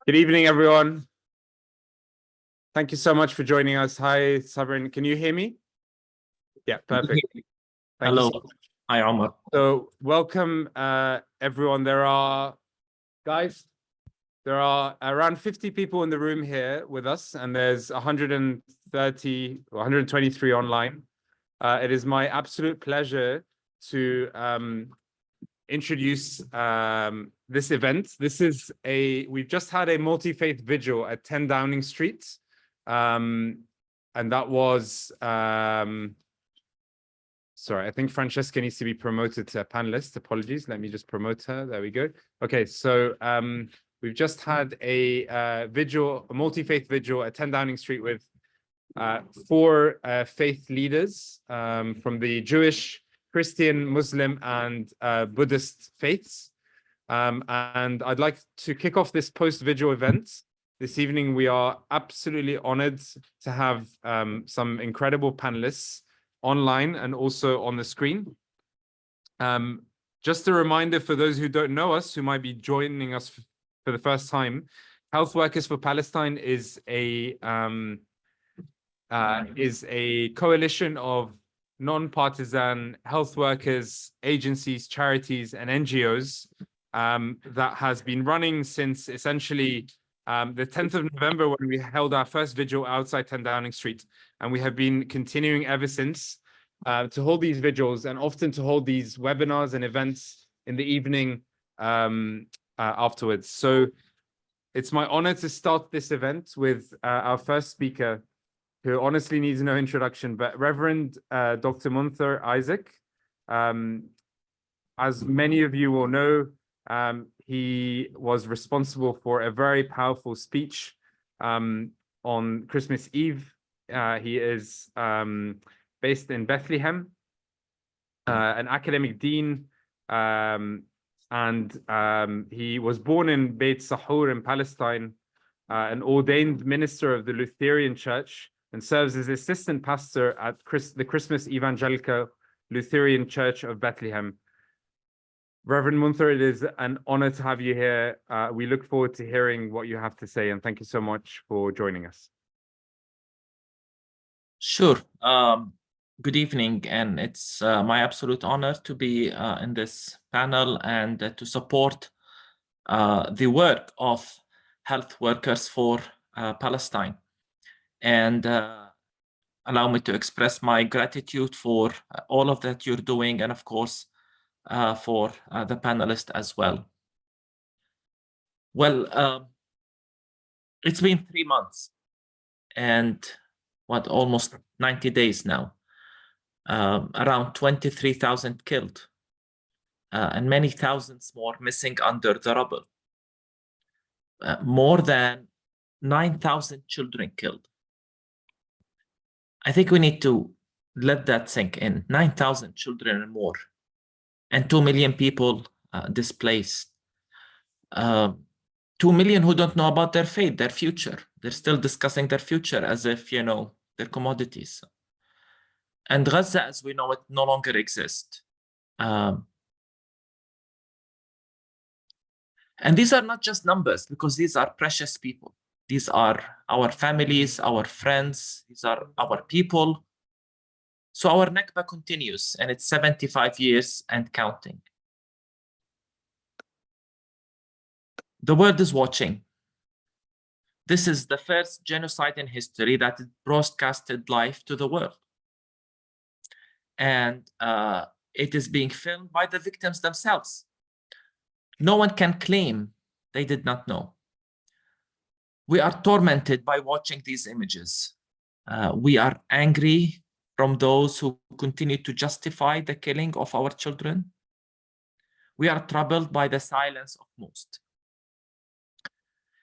Good evening, everyone. Thank you so much for joining us. Hi, Sabrin. Can you hear me? Yeah, perfect. Thank Hello. you so much. Hi, Omar. So welcome, everyone. There are around 50 people in the room here with us, and there's 130 or 123 online. It is my absolute pleasure to introduce this event. We've just had a multi-faith vigil at 10 Downing Street. And that was, sorry, I think Francesca needs to be promoted to a panelist. Apologies. Let me just promote her. There we go. Okay, so we've just had a multi-faith vigil at 10 Downing Street with four faith leaders from the Jewish, Christian, Muslim, and Buddhist faiths. And I'd like to kick off this post-vigil event. This evening, we are absolutely honored to have some incredible panelists online and also on the screen. Just a reminder for those who don't know us, who might be joining us for the first time, Health Workers for Palestine is a coalition of non-partisan health workers, agencies, charities, and NGOs that has been running since essentially the 10th of November, when we held our first vigil outside 10 Downing Street. And we have been continuing ever since to hold these vigils and often to hold these webinars and events in the evening afterwards. So it's my honor to start this event with our first speaker, who honestly needs no introduction, but Reverend Dr. Munther Isaac. As many of you will know, he was responsible for a very powerful speech on Christmas Eve. He is based in Bethlehem, an academic dean, and he was born in Beit Sahur in Palestine, an ordained minister of the Lutheran Church, and serves as assistant pastor at the Christmas Evangelical Lutheran Church of Bethlehem. Reverend Munther, it is an honor to have you here. We look forward to hearing what you have to say, and thank you so much for joining us. Sure. Good evening, and it's my absolute honor to be in this panel and to support the work of health workers for Palestine. And allow me to express my gratitude for all of that you're doing, and of course, for the panelists as well. Well, it's been 3 months and almost 90 days now. Around 23,000 killed and many thousands more missing under the rubble. More than 9,000 children killed. I think we need to let that sink in. 9,000 children and more, and 2 million people displaced. 2 million who don't know about their fate, their future. They're still discussing their future as if, they're commodities. And Gaza, as we know it, no longer exists. And these are not just numbers, because these are precious people. These are our families, our friends, these are our people. So our Nakba continues, and it's 75 years and counting. The world is watching. This is the first genocide in history that broadcasted live to the world. And it is being filmed by the victims themselves. No one can claim they did not know. We are tormented by watching these images. We are angry from those who continue to justify the killing of our children. We are troubled by the silence of most.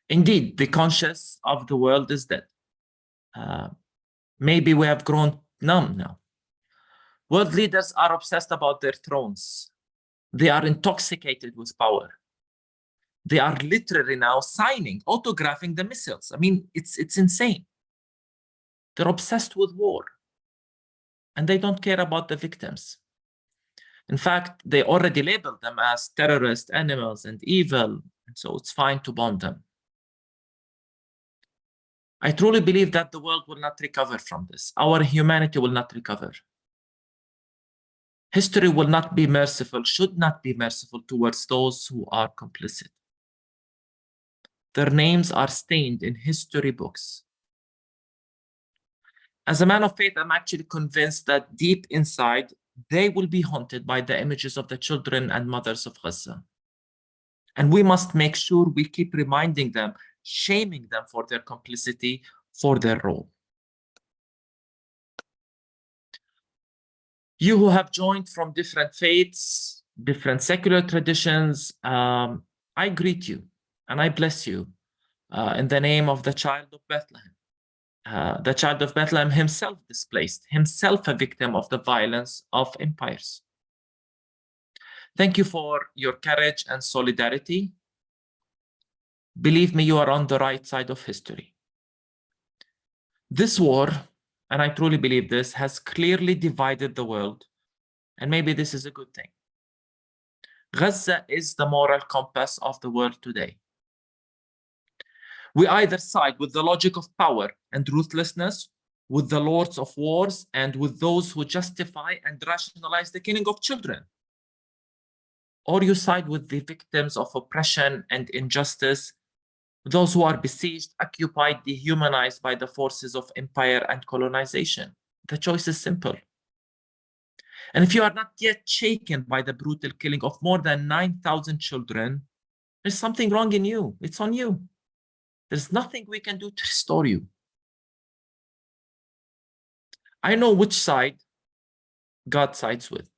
Indeed, the conscience of the world is dead. Maybe we have grown numb now. World leaders are obsessed about their thrones. They are intoxicated with power. They are literally now signing, autographing the missiles. I mean, it's insane. They're obsessed with war. And they don't care about the victims. In fact, they already labeled them as terrorist animals and evil. And so it's fine to bomb them. I truly believe that the world will not recover from this. Our humanity will not recover. History will not be merciful, should not be merciful towards those who are complicit. Their names are stained in history books. As a man of faith, I'm actually convinced that deep inside, they will be haunted by the images of the children and mothers of Gaza. And we must make sure we keep reminding them, shaming them for their complicity, for their role. You who have joined from different faiths, different secular traditions, I greet you and I bless you in the name of the child of Bethlehem. The child of Bethlehem himself displaced, himself a victim of the violence of empires. Thank you for your courage and solidarity. Believe me, you are on the right side of history. This war, and I truly believe this, has clearly divided the world, and maybe this is a good thing. Gaza is the moral compass of the world today. We either side with the logic of power and ruthlessness, with the lords of wars, and with those who justify and rationalize the killing of children. Or you side with the victims of oppression and injustice, those who are besieged, occupied, dehumanized by the forces of empire and colonization. The choice is simple. And if you are not yet shaken by the brutal killing of more than 9,000 children, there's something wrong in you. It's on you. There's nothing we can do to restore you. I know which side God sides with.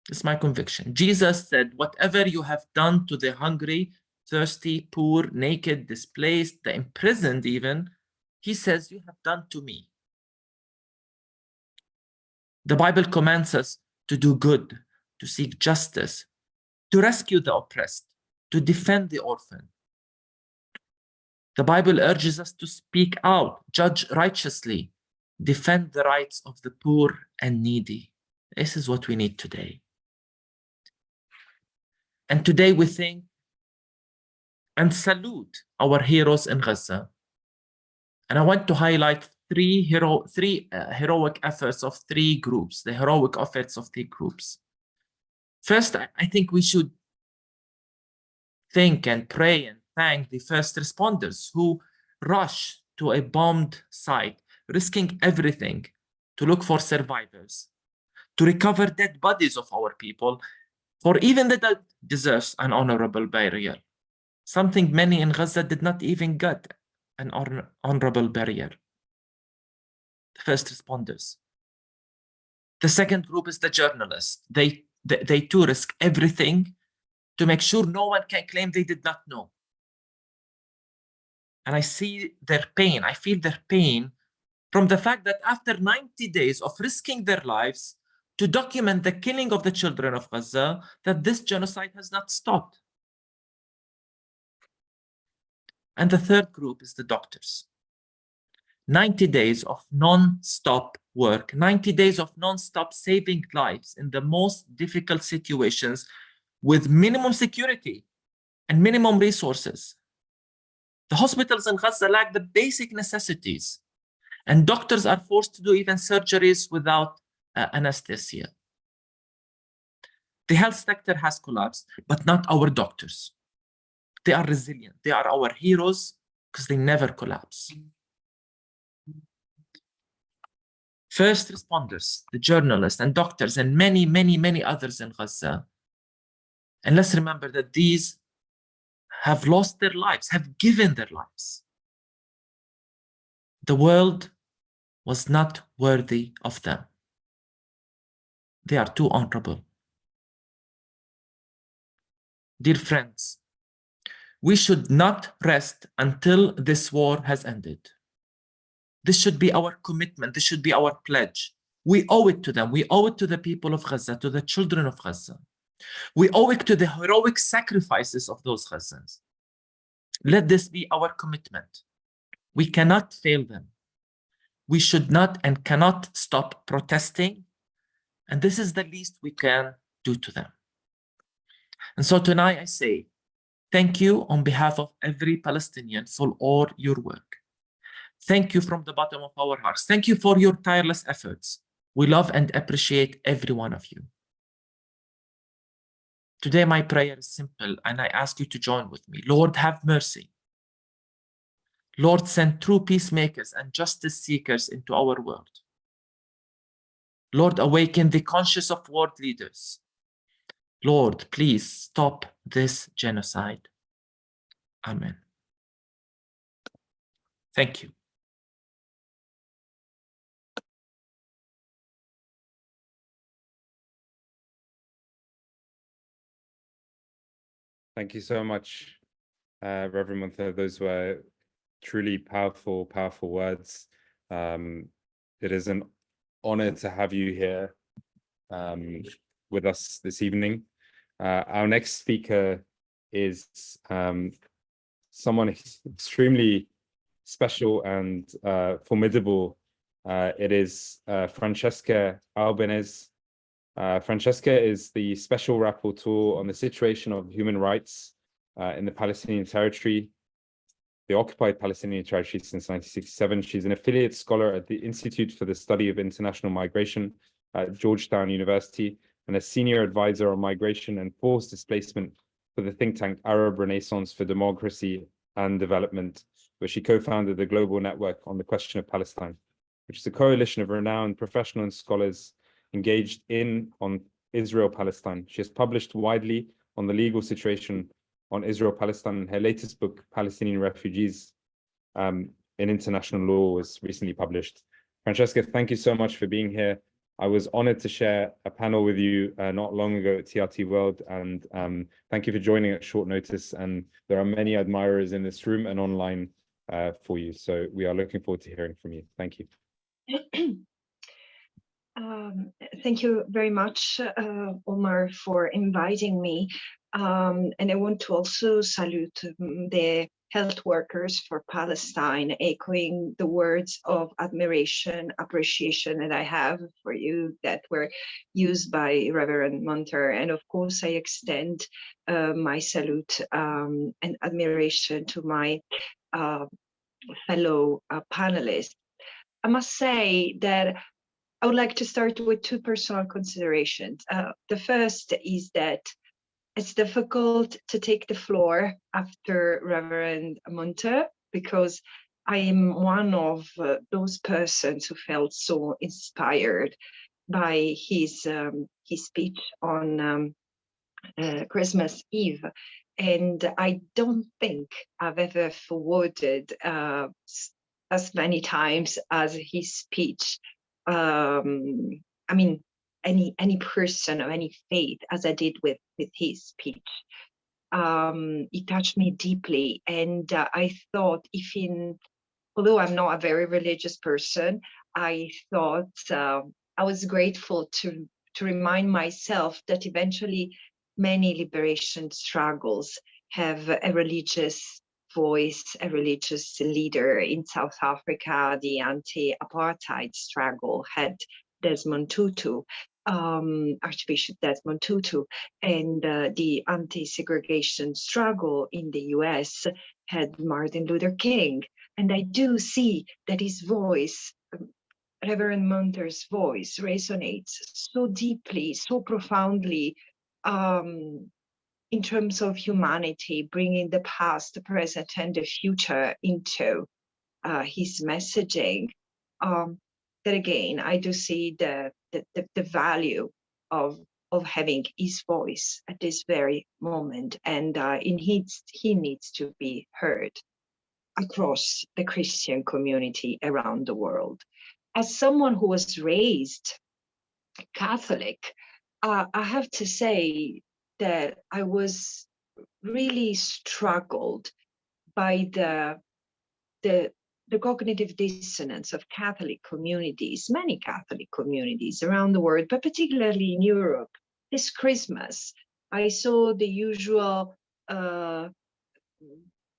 It's my conviction. Jesus said, whatever you have done to the hungry, thirsty, poor, naked, displaced, the imprisoned even, he says, you have done to me. The Bible commands us to do good, to seek justice, to rescue the oppressed, to defend the orphan. The Bible urges us to speak out, judge righteously, defend the rights of the poor and needy. This is what we need today. And today we think and salute our heroes in Gaza. And I want to highlight three heroic efforts of three groups, the heroic efforts of three groups. First, I think we should think and pray and thank the first responders who rush to a bombed site, risking everything to look for survivors, to recover dead bodies of our people, for even the dead deserves an honorable burial. Something many in Gaza did not even get an honorable burial. The first responders. The second group is the journalists. They too risk everything to make sure no one can claim they did not know. And I see their pain, I feel their pain from the fact that after 90 days of risking their lives to document the killing of the children of Gaza, that this genocide has not stopped. And the third group is the doctors. 90 days of non-stop work, 90 days of non-stop saving lives in the most difficult situations with minimum security and minimum resources. The hospitals in Gaza lack the basic necessities, and doctors are forced to do even surgeries without anesthesia. The health sector has collapsed, but not our doctors. They are resilient. They are our heroes because they never collapse. First responders, the journalists and doctors, and many, many, many others in Gaza. And let's remember that these have lost their lives, have given their lives. The world was not worthy of them. They are too honorable. Dear friends, we should not rest until this war has ended. This should be our commitment. This should be our pledge. We owe it to them. We owe it to the people of Gaza, to the children of Gaza. We owe it to the heroic sacrifices of those Gazans. Let this be our commitment. We cannot fail them. We should not and cannot stop protesting. And this is the least we can do to them. And so tonight I say, thank you on behalf of every Palestinian for all your work. Thank you from the bottom of our hearts. Thank you for your tireless efforts. We love and appreciate every one of you. Today, my prayer is simple, and I ask you to join with me. Lord, have mercy. Lord, send true peacemakers and justice seekers into our world. Lord, awaken the conscience of world leaders. Lord, please stop this genocide. Amen. Thank you. Thank you so much, Reverend Munther. Those were truly powerful, powerful words. It is an honor to have you here with us this evening. Our next speaker is someone extremely special and formidable. It is Francesca Albanese. Francesca is the special rapporteur on the situation of human rights in the Palestinian territory, the occupied Palestinian territory since 1967. She's an affiliate scholar at the Institute for the Study of International Migration at Georgetown University and a senior advisor on migration and forced displacement for the think tank Arab Renaissance for Democracy and Development, where she co-founded the Global Network on the Question of Palestine, which is a coalition of renowned professional and scholars engaged on Israel-Palestine. She has published widely on the legal situation on Israel-Palestine, and her latest book, Palestinian Refugees in International Law, was recently published. Francesca, thank you so much for being here. I was honored to share a panel with you not long ago at TRT World, and thank you for joining at short notice. And there are many admirers in this room and online for you. So we are looking forward to hearing from you. Thank you. Thank you very much, Omar, for inviting me. And I want to also salute the health workers for Palestine, echoing the words of admiration, appreciation that I have for you that were used by Reverend Munther. And of course, I extend my salute and admiration to my fellow panelists. I must say that I would like to start with two personal considerations. The first is that it's difficult to take the floor after Reverend Munther because I am one of those persons who felt so inspired by his speech on Christmas Eve. And I don't think I've ever forwarded as many times as his speech. I mean, any person of any faith, as I did with his speech. It touched me deeply, and I thought, although I'm not a very religious person, I thought I was grateful to remind myself that eventually many liberation struggles have a religious voice, a religious leader. In South Africa, the anti-apartheid struggle had Desmond Tutu, Archbishop Desmond Tutu, and the anti-segregation struggle in the US had Martin Luther King. And I do see that his voice, Reverend Munther's voice, resonates so deeply, so profoundly in terms of humanity, bringing the past, the present, and the future into his messaging. That again, I do see the value of having his voice at this very moment, and he needs to be heard across the Christian community around the world. As someone who was raised Catholic, I have to say that I was really struggled by the cognitive dissonance of Catholic communities, many Catholic communities around the world, but particularly in Europe. This Christmas, I saw the usual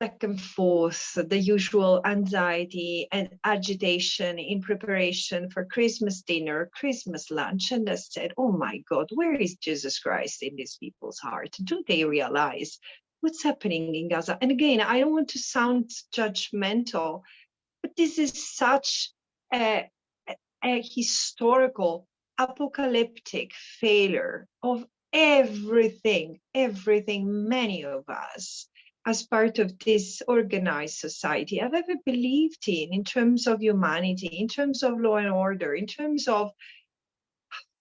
back and forth, the usual anxiety and agitation in preparation for Christmas dinner, Christmas lunch. And I said, oh my God, where is Jesus Christ in these people's heart? Do they realize what's happening in Gaza? And again, I don't want to sound judgmental, but this is such a historical, apocalyptic failure of everything, many of us, as part of this organized society, have ever believed in terms of humanity, in terms of law and order, in terms of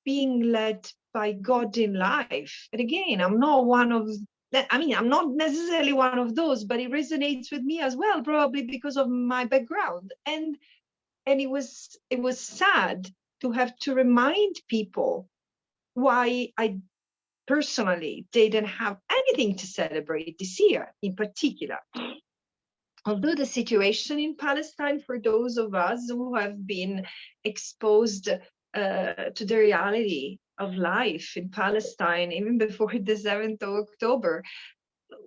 being led by God in life. And again, I'm not one of that. I mean, I'm not necessarily one of those, but it resonates with me as well, probably because of my background. And it was sad to have to remind people why I personally didn't have anything to celebrate this year in particular. Although the situation in Palestine, for those of us who have been exposed to the reality of life in Palestine, even before the 7th of October,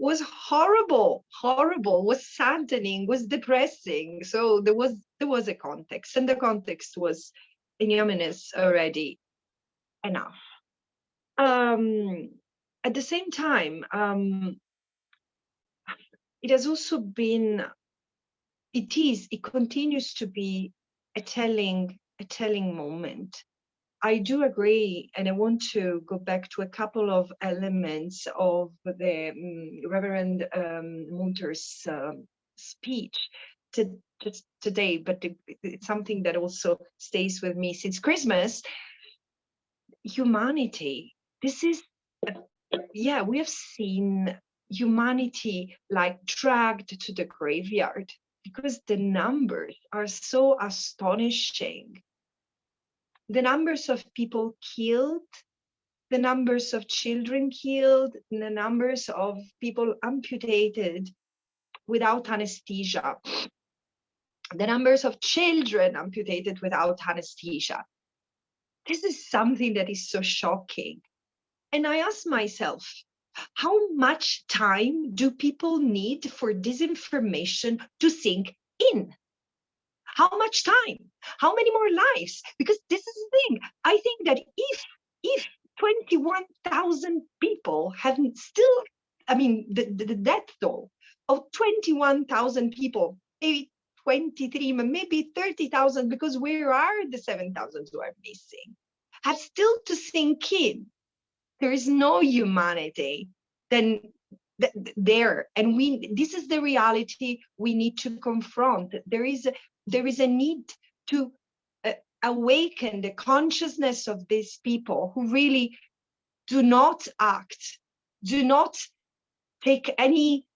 was horrible, was saddening, was depressing. So there was a context, and the context was ignominious already enough. At the same time, it has also been, it continues to be a telling moment. I do agree, and I want to go back to a couple of elements of the Reverend Munther's speech today, but it's something that also stays with me since Christmas. Humanity. This is, yeah, we have seen humanity like dragged to the graveyard because the numbers are so astonishing. The numbers of people killed, the numbers of children killed, the numbers of people amputated without anesthesia, the numbers of children amputated without anesthesia. This is something that is so shocking. And I ask myself, how much time do people need for this information to sink in? How much time? How many more lives? Because this is the thing. I think that if 21,000 people haven't still, I mean, the death toll of 21,000 people, maybe 23, maybe 30,000, because where are the 7,000 who are missing? Have still to sink in. There is no humanity then there, and this is the reality we need to confront. There is a need to awaken the consciousness of these people who really do not act, do not take any,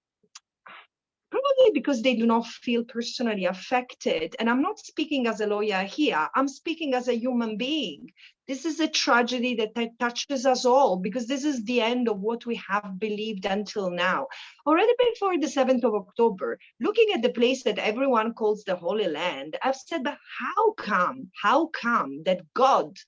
probably because they do not feel personally affected. And I'm not speaking as a lawyer here, I'm speaking as a human being. This is a tragedy that touches us all, because this is the end of what we have believed until now. Already before the 7th of October, looking at the place that everyone calls the Holy Land, I've said, but how come that God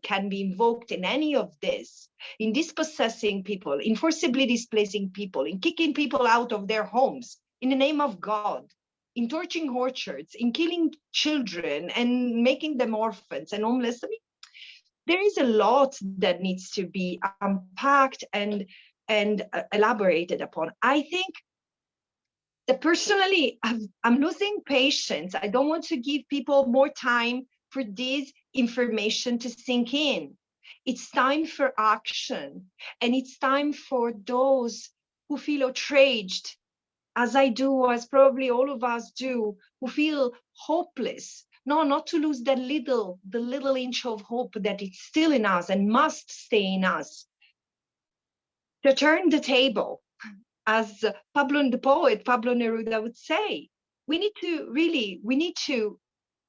can be invoked in any of this, in dispossessing people, in forcibly displacing people, in kicking people out of their homes in the name of God, in torching orchards, in killing children and making them orphans and homeless? I mean, there is a lot that needs to be unpacked and elaborated upon. I think that personally, I'm losing patience. I don't want to give people more time for this information to sink in. It's time for action, and it's time for those who feel outraged, as I do, as probably all of us do, who feel hopeless. No, not to lose the little inch of hope that is still in us and must stay in us. To turn the table, as the poet Pablo Neruda would say. We need to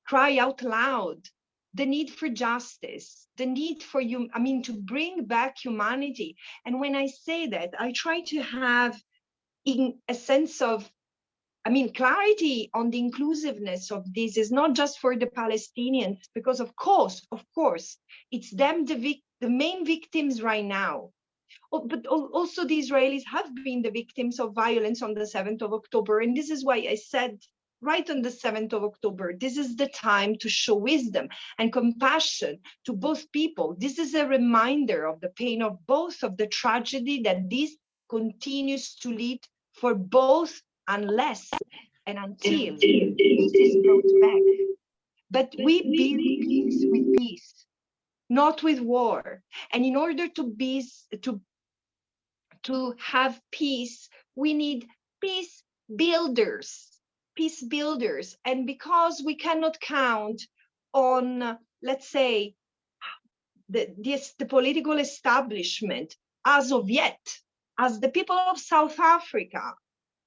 cry out loud the need for justice, the need for to bring back humanity. And when I say that, I try to have in a sense of, clarity on the inclusiveness of this is not just for the Palestinians, because of course, it's them, the main victims right now. But also the Israelis have been the victims of violence on the 7th of October. And this is why I said right on the 7th of October, this is the time to show wisdom and compassion to both people. This is a reminder of the pain of both, of the tragedy that this continues to lead for both, unless and until peace is brought back. But we build peace with peace, not with war. And in order to have peace, we need peace builders. And because we cannot count on, let's say, the political establishment as of yet, as the people of South Africa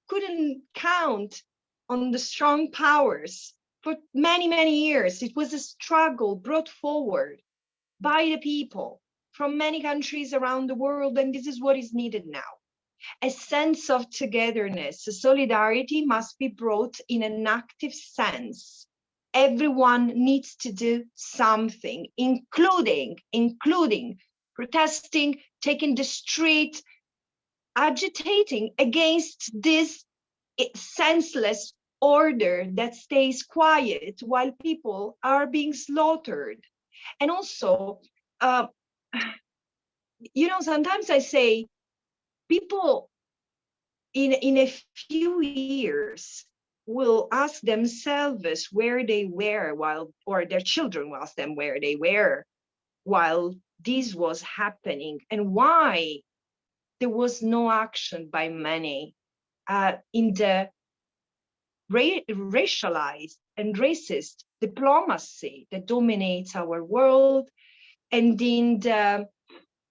couldn't count on the strong powers for many, many years. It was a struggle brought forward by the people from many countries around the world, and this is what is needed now. A sense of togetherness, solidarity must be brought in an active sense. Everyone needs to do something, including protesting, taking the street, agitating against this senseless order that stays quiet while people are being slaughtered. And also, sometimes I say, people in a few years will ask themselves where they were or their children will ask them where they were while this was happening, and why there was no action by many in the racialized and racist diplomacy that dominates our world, and in the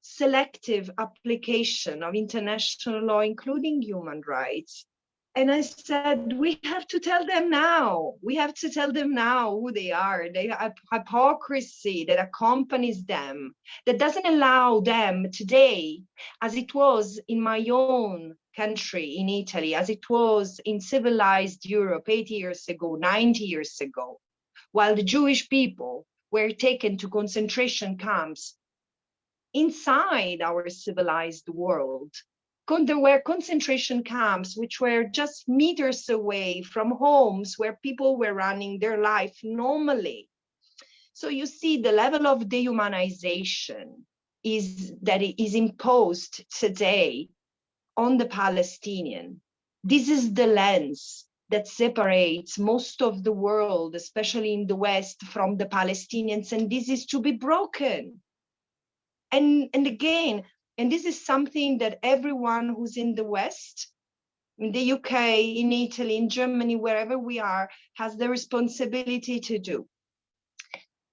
selective application of international law, including human rights. And I said, we have to tell them now. We have to tell them now who they are. They have hypocrisy that accompanies them, that doesn't allow them today, as it was in my own country, in Italy, as it was in civilized Europe 80 years ago, 90 years ago, while the Jewish people were taken to concentration camps inside our civilized world. There were concentration camps which were just meters away from homes where people were running their life normally. So you see the level of dehumanization that is imposed today on the Palestinian. This is the lens that separates most of the world, especially in the West, from the Palestinians, and this is to be broken. And again, and this is something that everyone who's in the West, in the UK, in Italy, in Germany, wherever we are, has the responsibility to do.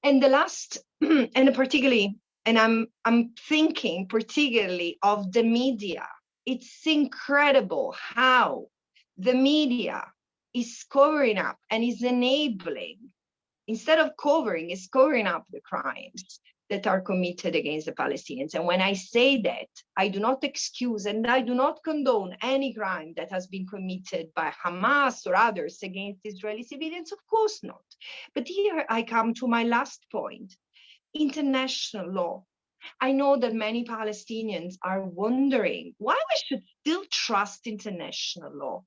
And the last, and particularly, and I'm thinking particularly of the media. It's incredible how the media is covering up and is enabling, instead of covering, is covering up the crimes that are committed against the Palestinians. And when I say that, I do not excuse and I do not condone any crime that has been committed by Hamas or others against Israeli civilians, of course not. But here I come to my last point, international law. I know that many Palestinians are wondering why we should still trust international law.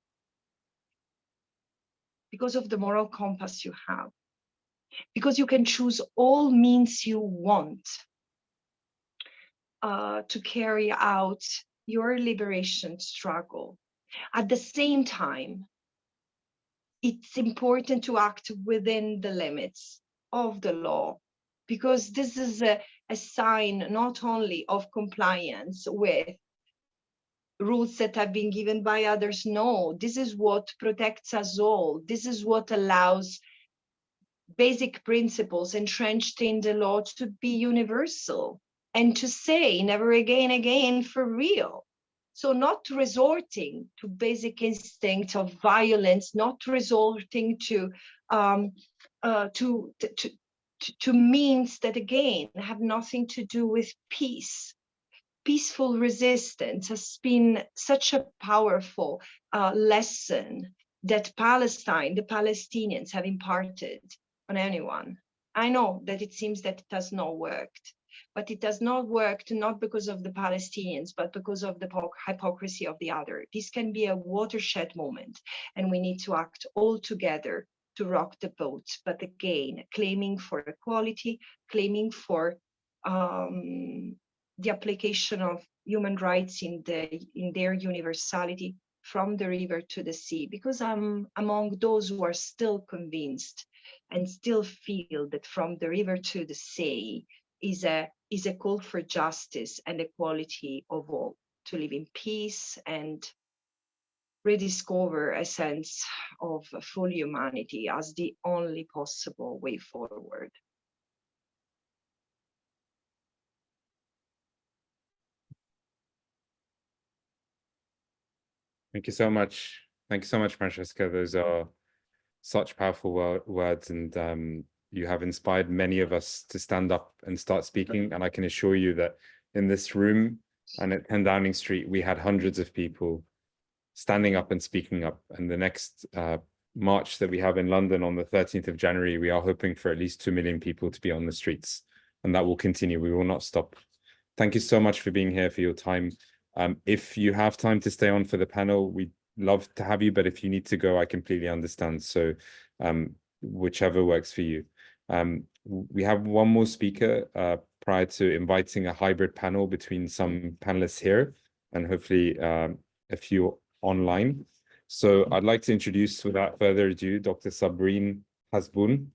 Because of the moral compass you have. Because you can choose all means you want to carry out your liberation struggle. At the same time, it's important to act within the limits of the law, because this is a sign not only of compliance with rules that have been given by others. No, this is what protects us all. This is what allows basic principles entrenched in the law to be universal and to say never again for real. So not resorting to basic instinct of violence, not resorting to means that again have nothing to do with peace. Peaceful resistance has been such a powerful lesson that Palestine, the Palestinians have imparted on anyone. I know that it seems that it has not worked, but it has not worked not because of the Palestinians, but because of the hypocrisy of the other. This can be a watershed moment, and we need to act all together to rock the boat. But again, claiming for equality, claiming for the application of human rights in their universality, from the river to the sea, because I'm among those who are still convinced and still feel that from the river to the sea is a call for justice and equality of all, to live in peace and rediscover a sense of full humanity as the only possible way forward. Thank you so much. Thank you so much, Francesca. Those are such powerful words, and you have inspired many of us to stand up and start speaking. And I can assure you that in this room and at 10 Downing Street, we had hundreds of people standing up and speaking up. And the next march that we have in London on the 13th of January, we are hoping for at least 2 million people to be on the streets, and that will continue. We will not stop. Thank you so much for being here, for your time. If you have time to stay on for the panel, we'd love to have you, but if you need to go, I completely understand. So whichever works for you. We have one more speaker prior to inviting a hybrid panel between some panelists here and hopefully a few online. So I'd like to introduce, without further ado, Dr. Sabrin Hasbun.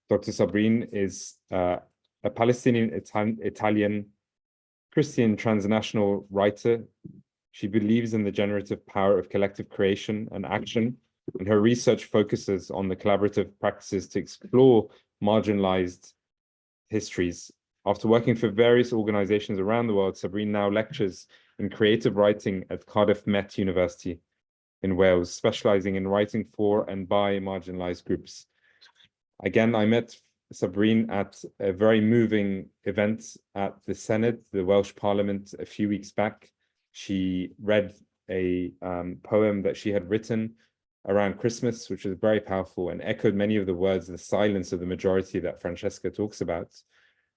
Dr. Sabrin is a Palestinian Italian Christian transnational writer. She believes in the generative power of collective creation and action, and her research focuses on the collaborative practices to explore marginalized histories. After working for various organizations around the world, Sabrin now lectures in creative writing at Cardiff Met University in Wales, specializing in writing for and by marginalized groups. Again, I met Sabrin at a very moving event at the Senate, the Welsh Parliament, a few weeks back. She read a poem that she had written around Christmas, which was very powerful and echoed many of the words, the silence of the majority that Francesca talks about,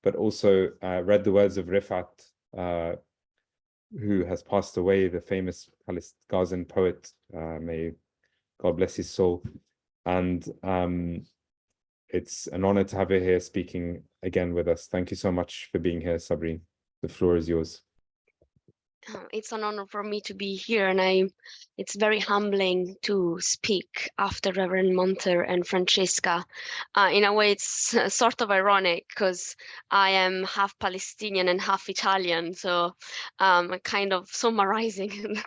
but also read the words of Rifat, who has passed away, the famous Gazan poet, may God bless his soul. And it's an honor to have her here speaking again with us. Thank you so much for being here, Sabrin. The floor is yours. It's an honor for me to be here, and it's very humbling to speak after Reverend Munther and Francesca. In a way, it's sort of ironic because I am half Palestinian and half Italian, so kind of summarizing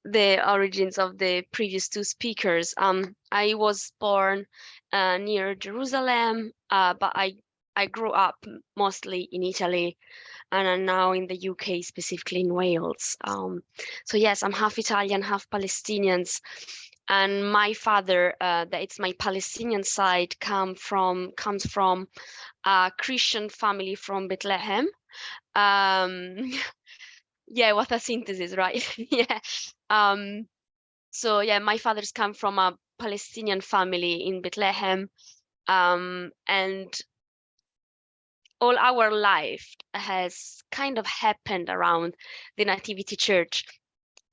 the origins of the previous two speakers. I was born near Jerusalem, but I grew up mostly in Italy, and I'm now in the UK, specifically in Wales. So yes, I'm half Italian, half Palestinians, and my father, that it's my Palestinian side, comes from a Christian family from Bethlehem. Yeah, what a synthesis, right? Yeah. So yeah, my father's come from a Palestinian family in Bethlehem, and all our life has kind of happened around the Nativity Church.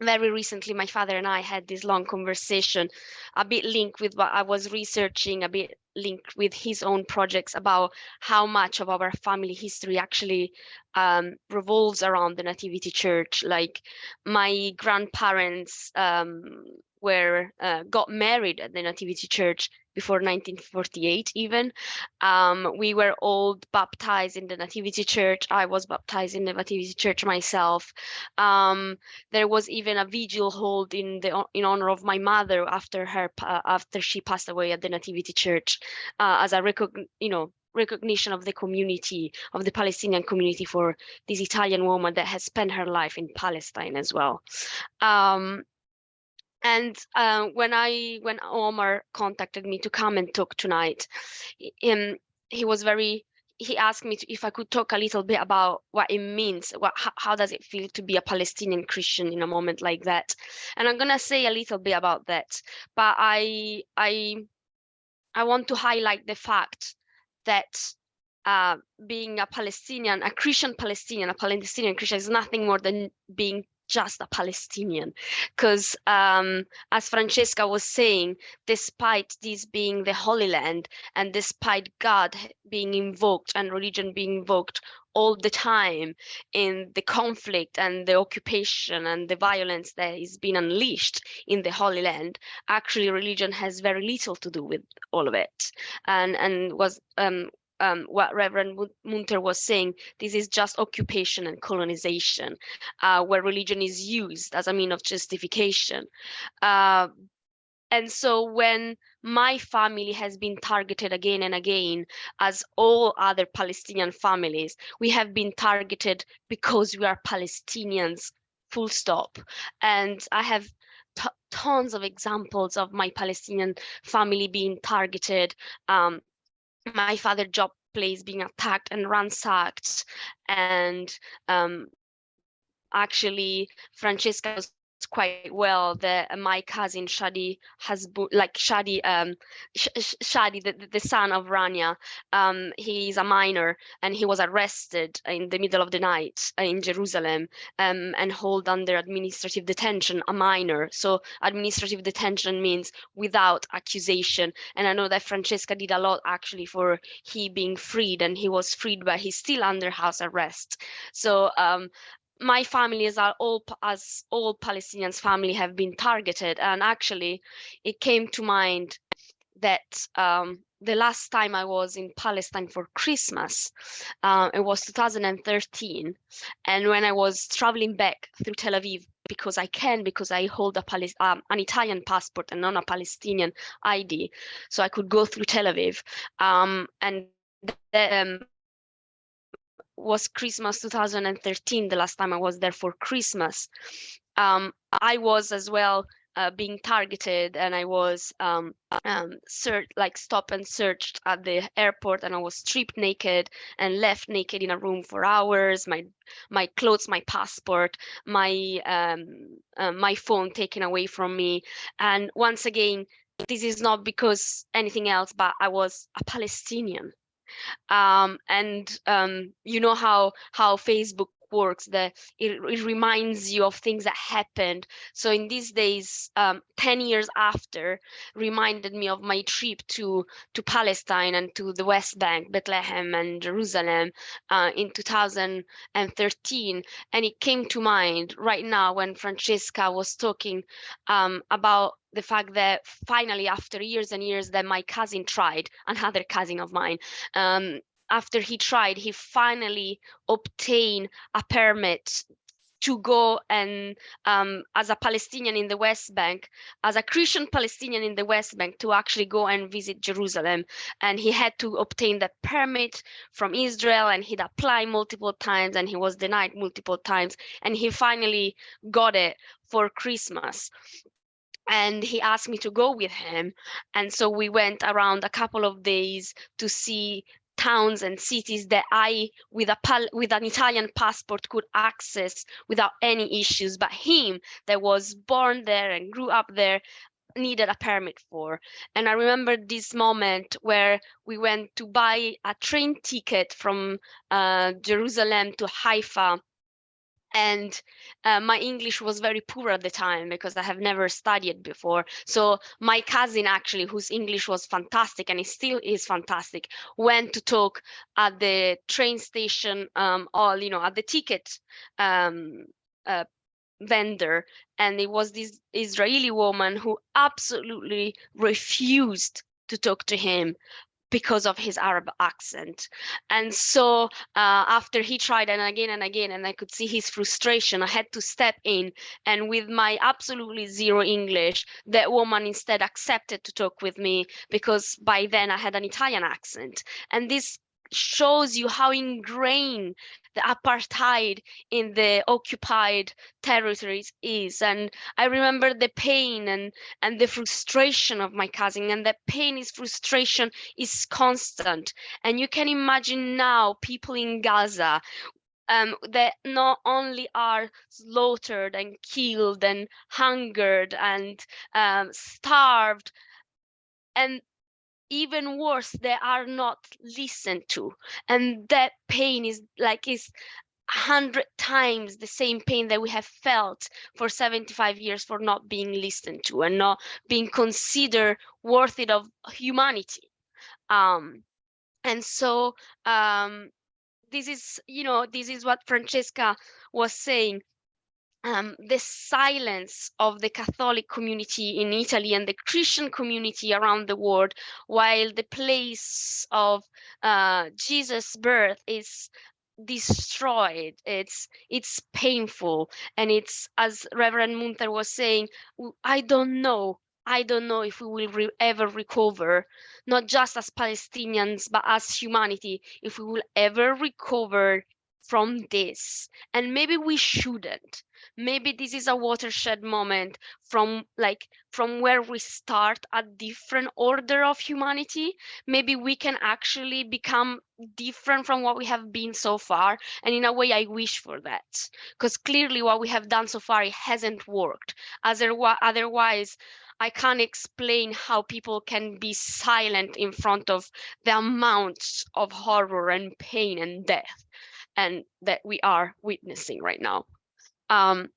Very recently, my father and I had this long conversation, a bit linked with what I was researching, a bit linked with his own projects, about how much of our family history actually revolves around the Nativity Church. Like my grandparents got married at the Nativity Church before 1948 even. We were all baptized in the Nativity Church. I was baptized in the Nativity Church myself. There was even a vigil held in honor of my mother after she passed away at the Nativity Church, as a recognition of the community, of the Palestinian community, for this Italian woman that has spent her life in Palestine as well. And when Omar contacted me to come and talk tonight, he asked me if I could talk a little bit about what it means, how does it feel to be a Palestinian Christian in a moment like that. And I'm gonna say a little bit about that, but I want to highlight the fact that being a Palestinian, a Christian Palestinian, a Palestinian Christian, is nothing more than being just a Palestinian, because as Francesca was saying, despite this being the Holy Land and despite God being invoked and religion being invoked all the time in the conflict and the occupation and the violence that is being unleashed in the Holy Land, actually religion has very little to do with all of it. And was what Reverend Munther was saying, this is just occupation and colonization, where religion is used as a means of justification. And so when my family has been targeted again and again, as all other Palestinian families, we have been targeted because we are Palestinians, full stop. And I have tons of examples of my Palestinian family being targeted. My father's job place being attacked and ransacked. And actually, Francesca was quite well that my cousin Shadi Hasbun, like Shadi, Shadi, the son of Rania, he's a minor and he was arrested in the middle of the night in Jerusalem and held under administrative detention, a minor. So administrative detention means without accusation. And I know that Francesca did a lot actually for he being freed, and he was freed, but he's still under house arrest. So my family is all Palestinians family have been targeted. And actually it came to mind that the last time I was in Palestine for Christmas, it was 2013. And when I was traveling back through Tel Aviv, because I hold an Italian passport and not a Palestinian ID, so I could go through Tel Aviv. And was Christmas 2013, the last time I was there for Christmas. I was as well being targeted, and I was stopped and searched at the airport, and I was stripped naked and left naked in a room for hours. My clothes, my passport, my phone taken away from me. And once again, this is not because anything else, but I was a Palestinian. And you know how Facebook works, that it reminds you of things that happened. So in these days, 10 years after, reminded me of my trip to Palestine and to the West Bank, Bethlehem and Jerusalem in 2013. And it came to mind right now when Francesca was talking about the fact that finally, after years and years, that my cousin tried, another cousin of mine, after he tried, he finally obtained a permit to go and as a Palestinian in the West Bank, as a Christian Palestinian in the West Bank, to actually go and visit Jerusalem. And he had to obtain that permit from Israel, and he'd applied multiple times and he was denied multiple times. And he finally got it for Christmas. And he asked me to go with him. And so we went around a couple of days to see towns and cities that I, with an Italian passport, could access without any issues. But him, that was born there and grew up there, needed a permit for. And I remember this moment where we went to buy a train ticket from Jerusalem to Haifa. And my English was very poor at the time because I have never studied before. So my cousin, actually, whose English was fantastic and it still is fantastic, went to talk at the train station, at the ticket vendor. And it was this Israeli woman who absolutely refused to talk to him because of his Arab accent. And so after he tried and again, and I could see his frustration, I had to step in. And with my absolutely zero English, that woman instead accepted to talk with me, because by then I had an Italian accent. And this shows you how ingrained the apartheid in the occupied territories is. And I remember the pain and the frustration of my cousin, and that pain is frustration is constant. And you can imagine now people in Gaza that not only are slaughtered and killed and hungered and starved, and even worse, they are not listened to. And that pain is 100 times the same pain that we have felt for 75 years for not being listened to and not being considered worthy of humanity. And so this is, this is what Francesca was saying. The silence of the Catholic community in Italy and the Christian community around the world, while the place of Jesus' birth is destroyed. It's painful, and it's, as Reverend Munther was saying, I don't know if we will ever recover, not just as Palestinians but as humanity, if we will ever recover from this. And maybe we shouldn't. Maybe this is a watershed moment from where we start a different order of humanity. Maybe we can actually become different from what we have been so far. And in a way, I wish for that, because clearly what we have done so far, it hasn't worked. Otherwise, I can't explain how people can be silent in front of the amounts of horror and pain and death and that we are witnessing right now. The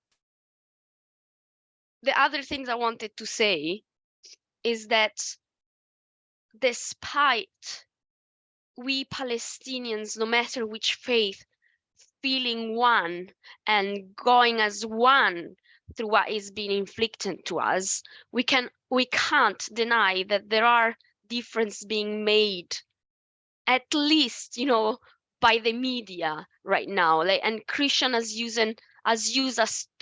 other things I wanted to say is that despite we Palestinians, no matter which faith, feeling one and going as one through what is being inflicted to us, we can't deny that there are differences being made, at least, by the media right now, and Christian used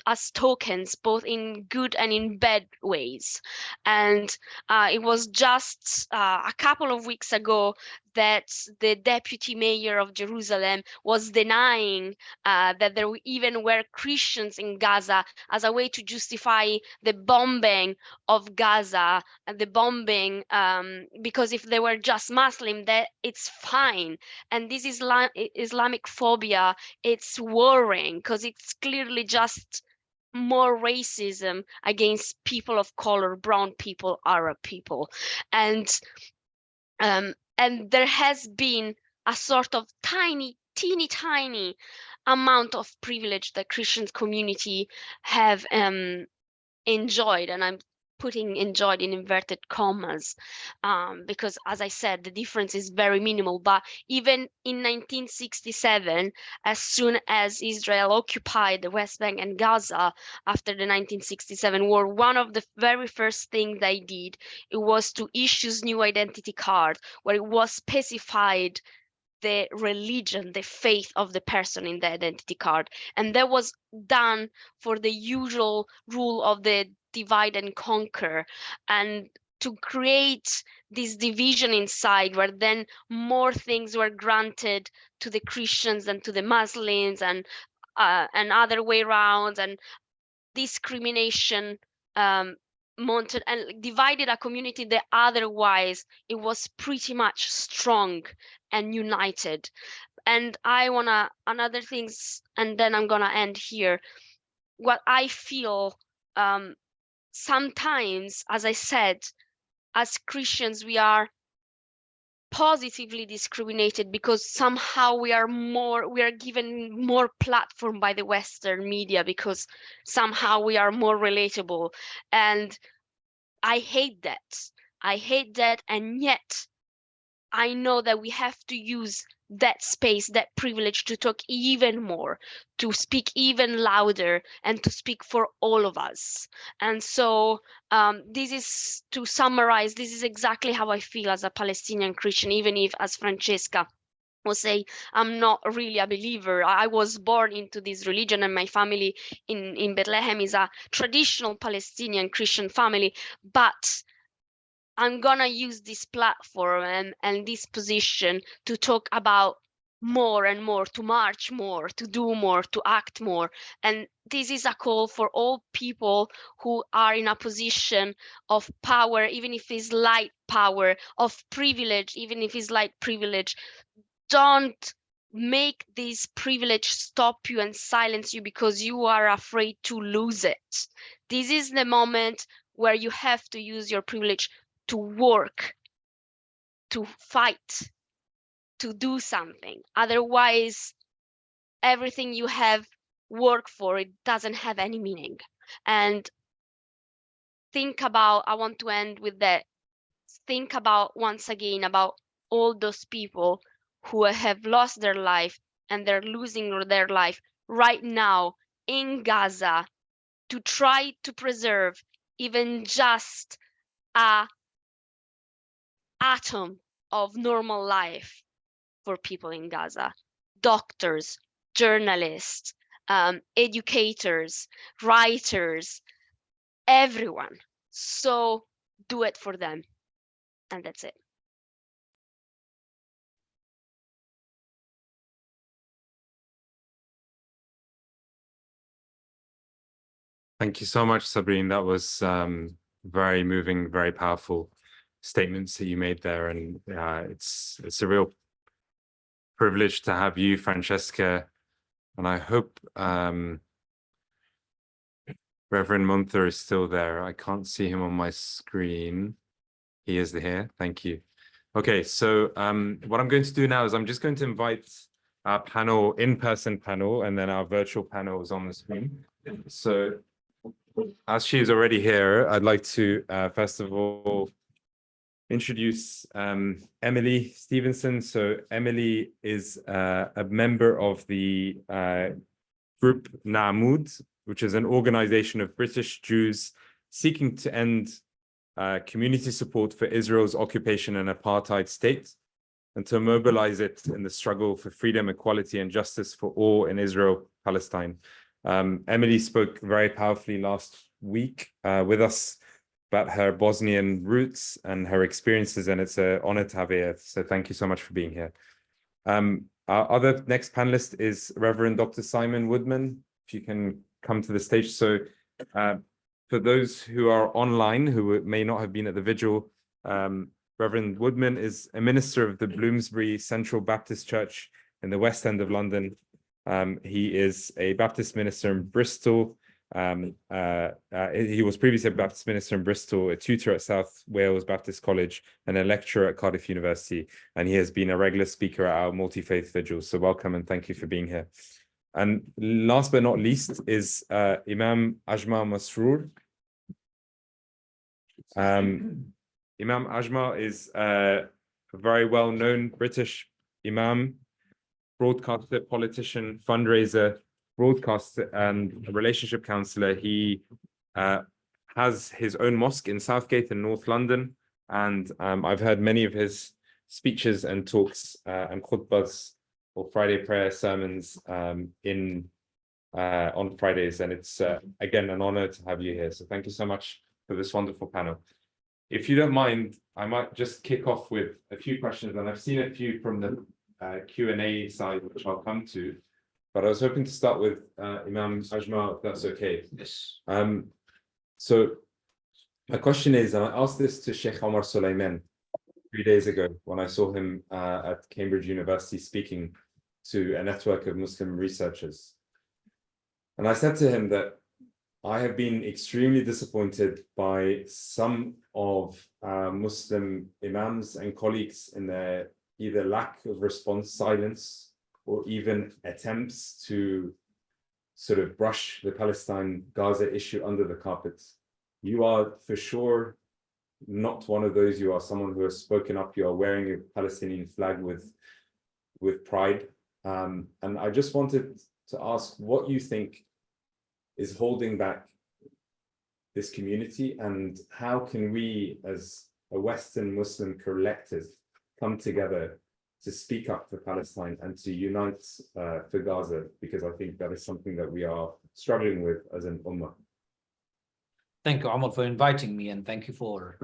as tokens, both in good and in bad ways. And it was just a couple of weeks ago that the deputy mayor of Jerusalem was denying that there even were Christians in Gaza, as a way to justify the bombing of Gaza, and the bombing because if they were just Muslim, that it's fine. And this Islamic phobia, it's worrying, because it's clearly just more racism against people of color, brown people, Arab people. And there has been a sort of teeny tiny amount of privilege that Christian community have enjoyed, and I'm putting enjoyed in inverted commas, because, as I said, the difference is very minimal. But even in 1967, as soon as Israel occupied the West Bank and Gaza after the 1967 war, one of the very first things they did, it was to issue new identity card where it was specified the religion, the faith of the person in the identity card. And that was done for the usual rule of the divide and conquer, and to create this division inside, where then more things were granted to the Christians than to the Muslims, and other way around, and discrimination mounted and divided a community that otherwise it was pretty much strong and united. And another things, and then I'm gonna end here. What I feel sometimes, as I said, as Christians, we are positively discriminated because somehow we are given more platform by the Western media, because somehow we are more relatable. And I hate that. And yet I know that we have to use that space, that privilege, to talk even more, to speak even louder, and to speak for all of us. And so this is, to summarize, this is exactly how I feel as a Palestinian Christian, even if, as Francesca will say, I'm not really a believer. I was born into this religion, and my family in Bethlehem is a traditional Palestinian Christian family. But I'm gonna use this platform and this position to talk about more and more, to march more, to do more, to act more. And this is a call for all people who are in a position of power, even if it's light power, of privilege, even if it's light privilege. Don't make this privilege stop you and silence you because you are afraid to lose it. This is the moment where you have to use your privilege to work, to fight, to do something. Otherwise, everything you have worked for, it doesn't have any meaning. And think about, I want to end with that. Think about once again about all those people who have lost their life and they're losing their life right now in Gaza to try to preserve even just a atom of normal life for people in Gaza. Doctors, journalists, educators, writers, everyone. So do it for them. And that's it. Thank you so much, Sabrin. That was very moving, very powerful statements that you made there. And it's a real privilege to have you, Francesca. And I hope Reverend Munther is still there. I can't see him on my screen. He is here. Thank you. Okay, so what I'm going to do now is I'm just going to invite our panel, in-person panel, and then our virtual panel is on the screen. So as she is already here, I'd like to first of all introduce Emily Stevenson. So Emily is a member of the group Na'amud, which is an organization of British Jews seeking to end community support for Israel's occupation and apartheid state, and to mobilize it in the struggle for freedom, equality, and justice for all in Israel, Palestine. Emily spoke very powerfully last week with us about her Bosnian roots and her experiences, and it's an honor to have her here. So thank you so much for being here. Our other next panelist is Reverend Dr. Simon Woodman. If you can come to the stage. So for those who are online, who may not have been at the vigil, Reverend Woodman is a minister of the Bloomsbury Central Baptist Church in the West End of London. He is a Baptist minister in Bristol. He was previously a Baptist minister in Bristol, a tutor at South Wales Baptist College, and a lecturer at Cardiff University. And he has been a regular speaker at our multi-faith vigils. So welcome and thank you for being here. And last but not least is Imam Ajmal Masroor. Imam Ajmal is a very well-known British Imam, broadcaster, politician, fundraiser, broadcaster, and relationship counselor. He has his own mosque in Southgate in North London, and I've heard many of his speeches and talks and khutbahs or Friday prayer sermons on Fridays, and it's again an honor to have you here. So thank you so much for this wonderful panel. If you don't mind, I might just kick off with a few questions, and I've seen a few from the Q&A side, which I'll come to, but I was hoping to start with Imam Ajmal, if that's okay. Yes. So my question is, and I asked this to Sheikh Omar Suleiman 3 days ago when I saw him at Cambridge University speaking to a network of Muslim researchers. And I said to him that I have been extremely disappointed by some of Muslim imams and colleagues in their either lack of response, silence, or even attempts to sort of brush the Palestine-Gaza issue under the carpet. You are for sure not one of those. You are someone who has spoken up. You are wearing a Palestinian flag with pride. And I just wanted to ask what you think is holding back this community, and how can we as a Western Muslim collective come together to speak up for Palestine and to unite for Gaza, because I think that is something that we are struggling with as an ummah. Thank you, Ajmal, for inviting me, and thank you for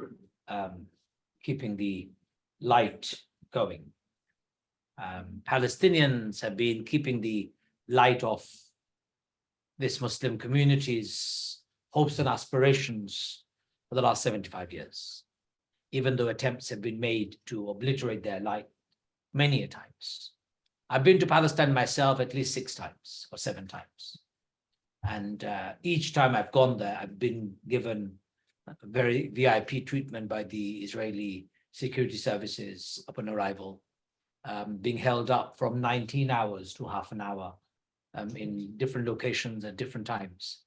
keeping the light going. Palestinians have been keeping the light of this Muslim community's hopes and aspirations for the last 75 years, even though attempts have been made to obliterate their light many a times. I've been to Palestine myself at least 6 times or 7 times. And each time I've gone there, I've been given a very VIP treatment by the Israeli security services upon arrival, being held up from 19 hours to half an hour in different locations at different times.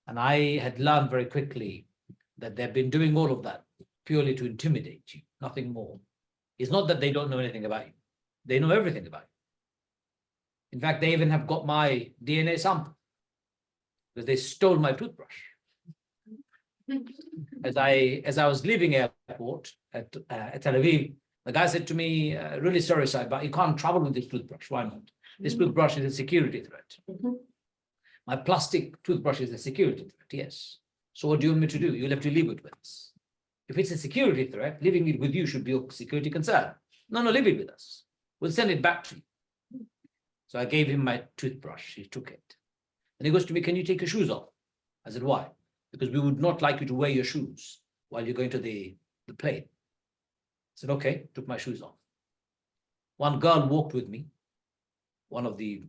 And I had learned very quickly that they've been doing all of that purely to intimidate you, nothing more. It's not that they don't know anything about you. They know everything about you. In fact, they even have got my DNA sample because they stole my toothbrush. As I was leaving airport at Tel Aviv, the guy said to me, really sorry, sir, but you can't travel with this toothbrush. Why not? This toothbrush is a security threat. My plastic toothbrush is a security threat, yes. So what do you want me to do? You'll have to leave it with us. If it's a security threat, leaving it with you should be a security concern. No, leave it with us. We'll send it back to you. So I gave him my toothbrush. He took it. And he goes to me, can you take your shoes off? I said, why? Because we would not like you to wear your shoes while you're going to the plane. I said, okay, took my shoes off. One girl walked with me, one of the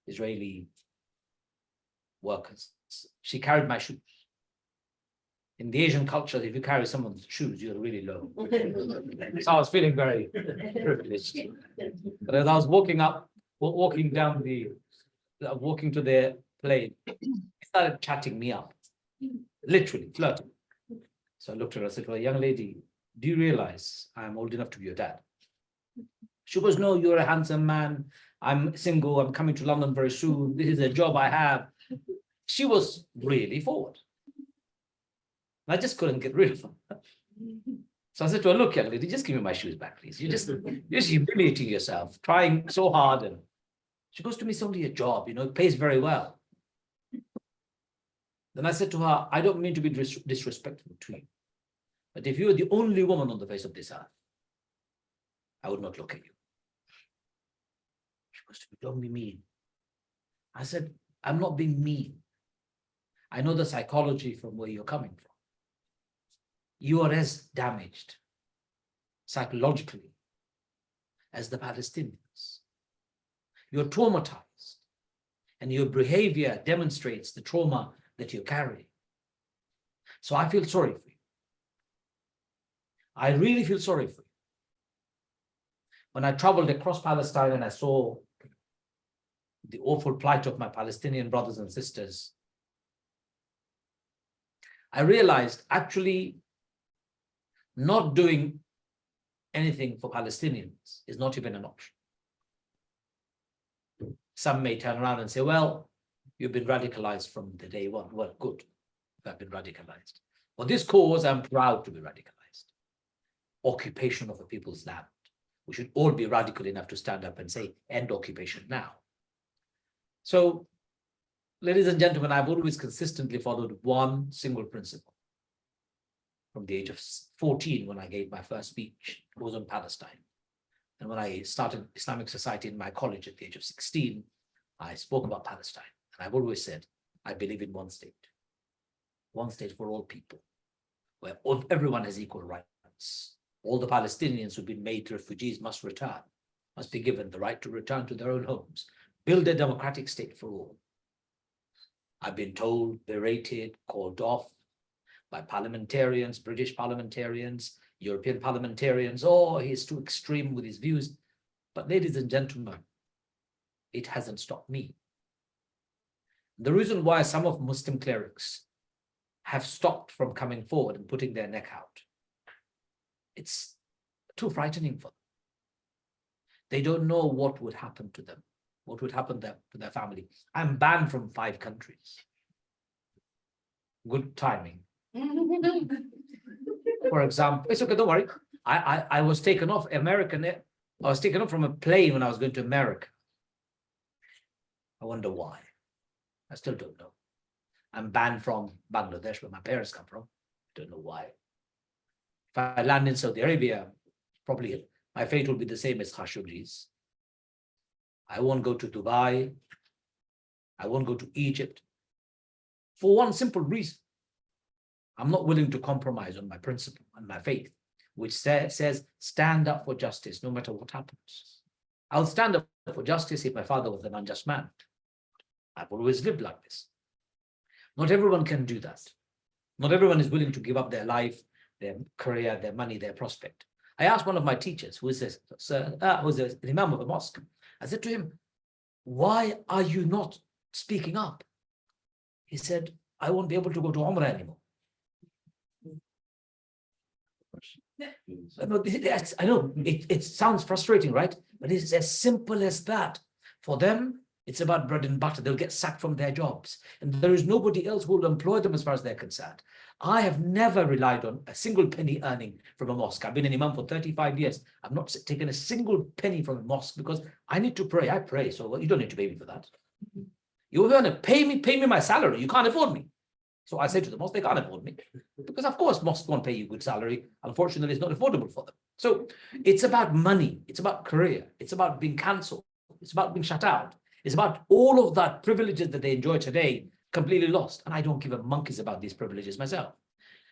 Israeli workers. She carried my shoes. In the Asian culture, if you carry someone's shoes, you're really low. So I was feeling very privileged. But as I was walking to the plane, he started chatting me up, literally flirting. So I looked at her, I said, well, young lady, do you realize I'm old enough to be your dad? She goes, no, you're a handsome man. I'm single. I'm coming to London very soon. This is a job I have. She was really forward. I just couldn't get rid of her. So I said to her, look, young lady, just give me my shoes back, please. You're just humiliating yourself, trying so hard. And she goes to me, it's only a job, it pays very well. Then I said to her, I don't mean to be disrespectful to you, but if you were the only woman on the face of this earth, I would not look at you. She goes to me, don't be mean. I said, I'm not being mean. I know the psychology from where you're coming from. You are as damaged psychologically as the Palestinians. You're traumatized, and your behavior demonstrates the trauma that you're carrying. So I feel sorry for you. I really feel sorry for you. When I traveled across Palestine and I saw the awful plight of my Palestinian brothers and sisters, I realized actually not doing anything for Palestinians is not even an option. Some may turn around and say, well, you've been radicalized from the day one. Well, good, I've been radicalized. For this cause, I'm proud to be radicalized. Occupation of a people's land. We should all be radical enough to stand up and say, end occupation now. So, ladies and gentlemen, I've always consistently followed one single principle. From the age of 14, when I gave my first speech, it was on Palestine. And when I started Islamic Society in my college at the age of 16, I spoke about Palestine. And I've always said, I believe in one state for all people, where everyone has equal rights. All the Palestinians who've been made refugees must return, must be given the right to return to their own homes, build a democratic state for all. I've been told, berated, called off by parliamentarians, British parliamentarians, European parliamentarians. Oh, he's too extreme with his views. But ladies and gentlemen, it hasn't stopped me. The reason why some of Muslim clerics have stopped from coming forward and putting their neck out, it's too frightening for them. They don't know what would happen to them, what would happen to their family. I'm banned from 5 countries. Good timing. For example, it's okay, don't worry. I was taken off I was taken off from a plane when I was going to America. I wonder why. I still don't know. I'm banned from Bangladesh, where my parents come from. I don't know why. If I land in Saudi Arabia, probably my fate will be the same as Khashoggi's. I won't go to Dubai. I won't go to Egypt. For one simple reason. I'm not willing to compromise on my principle and my faith, which says stand up for justice no matter what happens. I'll stand up for justice if my father was an unjust man. I've always lived like this. Not everyone can do that. Not everyone is willing to give up their life, their career, their money, their prospect. I asked one of my teachers, who is an Imam of a mosque, I said to him, why are you not speaking up. He said, I won't be able to go to Umrah anymore. I know it sounds frustrating, right? But it's as simple as that. For them, it's about bread and butter. They'll get sacked from their jobs. And there is nobody else who will employ them as far as they're concerned. I have never relied on a single penny earning from a mosque. I've been an Imam for 35 years. I've not taken a single penny from a mosque because I need to pray. I pray. So you don't need to pay me for that. You want to pay me my salary. You can't afford me. So I say to the mosque, they can't afford me. Because of course, mosques won't pay you good salary. Unfortunately, it's not affordable for them. So it's about money. It's about career. It's about being cancelled. It's about being shut out. It's about all of that privileges that they enjoy today completely lost. And I don't give a monkeys about these privileges myself.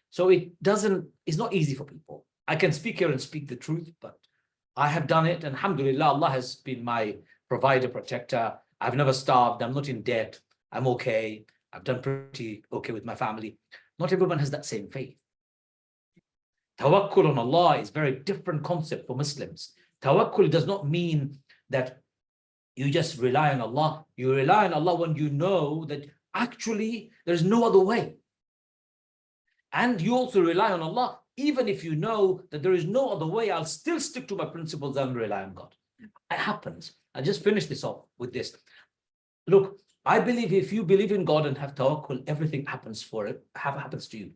So it's not easy for people. I can speak here and speak the truth, but I have done it. And alhamdulillah, Allah has been my provider, protector. I've never starved. I'm not in debt. I'm okay. I've done pretty okay with my family. Not everyone has that same faith. Tawakkul on Allah is a very different concept for Muslims. Tawakkul does not mean that you just rely on Allah. You rely on Allah when you know that actually there's no other way. And you also rely on Allah, even if you know that there is no other way, I'll still stick to my principles and rely on God. It happens. I'll just finish this off with this. Look, I believe if you believe in God and have tawakkul, everything happens happens to you.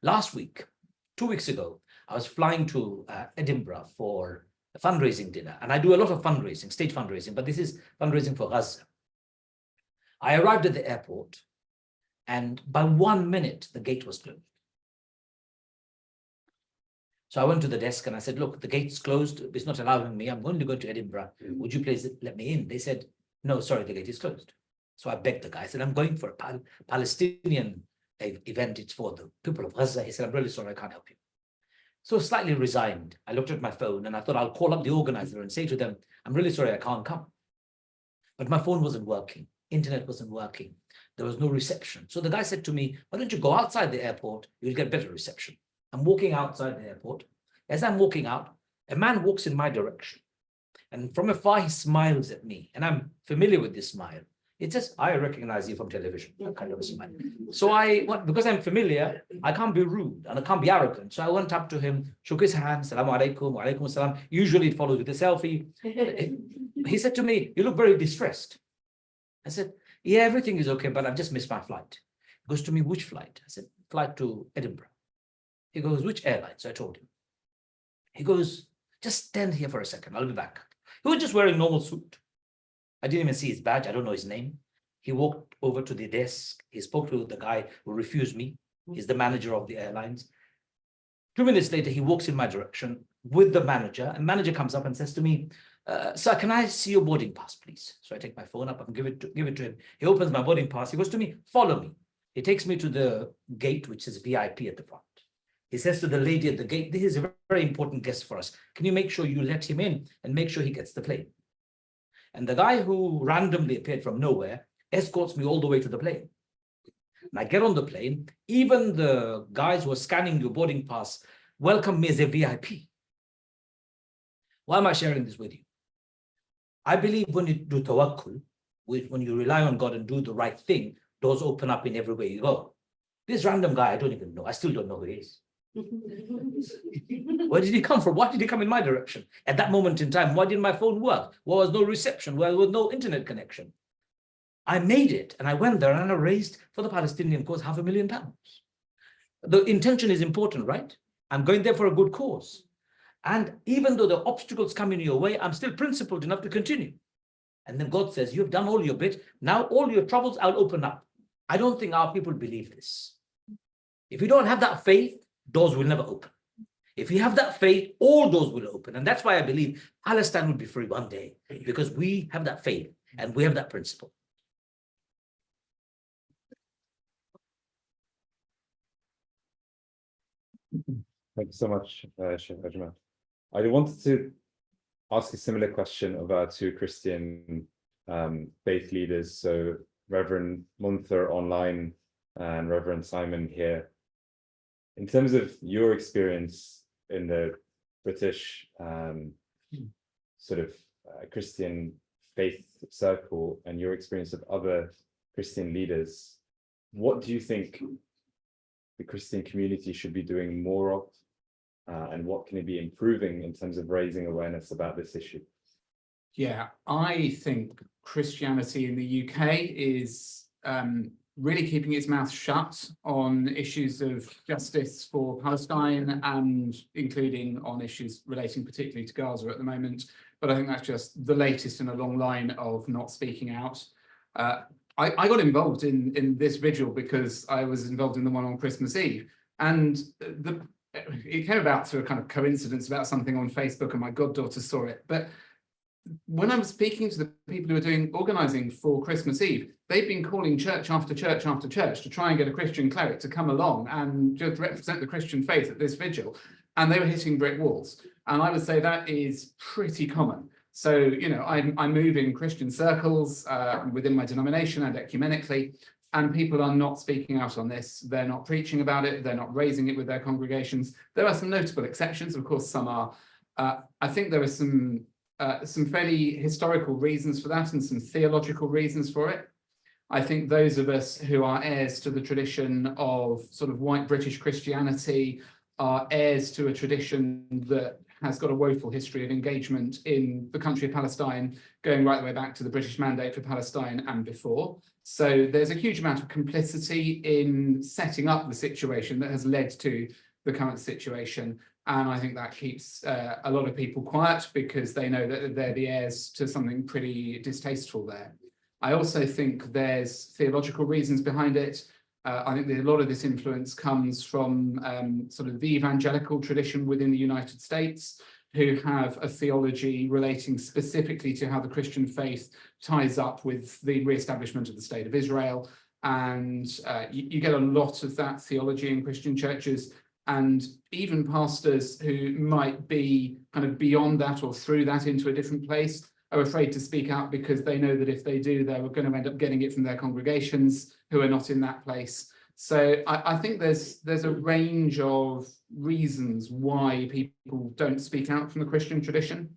Last week, 2 weeks ago, I was flying to Edinburgh for a fundraising dinner. And I do a lot of fundraising, state fundraising, but this is fundraising for Gaza. I arrived at the airport and by 1 minute, the gate was closed. So I went to the desk and I said, look, the gate's closed. It's not allowing me. I'm going to go to Edinburgh. Would you please let me in? They said, no, sorry, the gate is closed. So I begged the guy. I said, I'm going for a Palestinian event. It's for the people of Gaza. He said, I'm really sorry, I can't help you. So slightly resigned, I looked at my phone and I thought I'll call up the organizer and say to them, I'm really sorry, I can't come. But my phone wasn't working. Internet wasn't working. There was no reception. So the guy said to me, why don't you go outside the airport? You'll get better reception. I'm walking outside the airport. As I'm walking out, a man walks in my direction. And from afar, he smiles at me. And I'm familiar with this smile. It says, I recognize you from television, kind of a smile. So because I'm familiar, I can't be rude and I can't be arrogant. So I went up to him, shook his hand, Salaam alaikum, wa alaikum salam. Usually it follows with a selfie. He said to me, you look very distressed. I said, yeah, everything is okay, but I've just missed my flight. He goes to me, which flight? I said, flight to Edinburgh. He goes, which airline? So I told him. He goes, just stand here for a second, I'll be back. He was just wearing normal suit. I didn't even see his badge. I don't know his name. He walked over to the desk. He spoke to the guy who refused me. He's the manager of the airlines. 2 minutes later, he walks in my direction with the manager. And manager comes up and says to me, sir, can I see your boarding pass, please? So I take my phone up and give it to him. He opens my boarding pass. He goes to me, follow me. He takes me to the gate, which says VIP at the front. He says to the lady at the gate, this is a very important guest for us. Can you make sure you let him in and make sure he gets the plane? And the guy who randomly appeared from nowhere escorts me all the way to the plane. And I get on the plane. Even the guys who are scanning your boarding pass welcome me as a VIP. Why am I sharing this with you? I believe when you do tawakkul, when you rely on God and do the right thing, doors open up in every way you go. This random guy, I don't even know. I still don't know who he is. Where did he come from? Why did he come in my direction? At that moment in time, why didn't my phone work? Why was no reception? Why was no internet connection? I made it and I went there and I raised for the Palestinian cause £500,000. The intention is important, right? I'm going there for a good cause. And even though the obstacles come in your way, I'm still principled enough to continue. And then God says, you've done all your bit. Now all your troubles, I'll open up. I don't think our people believe this. If you don't have that faith, doors will never open. If you have that faith, all doors will open. And that's why I believe Palestine will be free one day, because we have that faith and we have that principle. Thank you so much, Sheikh Ajmal. I wanted to ask a similar question of our two Christian faith leaders. So Reverend Munther online and Reverend Simon here. In terms of your experience in the British sort of Christian faith circle and your experience of other Christian leaders, what do you think the Christian community should be doing more of, and what can it be improving in terms of raising awareness about this issue? Yeah, I think Christianity in the UK is really keeping its mouth shut on issues of justice for Palestine, and including on issues relating particularly to Gaza at the moment. But I think that's just the latest in a long line of not speaking out. I got involved in this vigil because I was involved in the one on Christmas Eve, and it came about through a kind of coincidence about something on Facebook, and my goddaughter saw it. But when I was speaking to the people who were doing organising for Christmas Eve, they've been calling church after church after church to try and get a Christian cleric to come along and just represent the Christian faith at this vigil, and they were hitting brick walls. And I would say that is pretty common. So, you know, I move in Christian circles within my denomination and ecumenically, and people are not speaking out on this. They're not preaching about it. They're not raising it with their congregations. There are some notable exceptions. Of course, some are. I think there are some fairly historical reasons for that and some theological reasons for it. I think those of us who are heirs to the tradition of sort of white British Christianity are heirs to a tradition that has got a woeful history of engagement in the country of Palestine, going right the way back to the British Mandate for Palestine and before. So there's a huge amount of complicity in setting up the situation that has led to the current situation. And I think that keeps a lot of people quiet because they know that they're the heirs to something pretty distasteful there. I also think there's theological reasons behind it. I think that a lot of this influence comes from sort of the evangelical tradition within the United States, who have a theology relating specifically to how the Christian faith ties up with the re-establishment of the State of Israel. And you get a lot of that theology in Christian churches, and even pastors who might be kind of beyond that or through that into a different place are afraid to speak out because they know that if they do, they're going to end up getting it from their congregations who are not in that place. So I think there's a range of reasons why people don't speak out from the Christian tradition.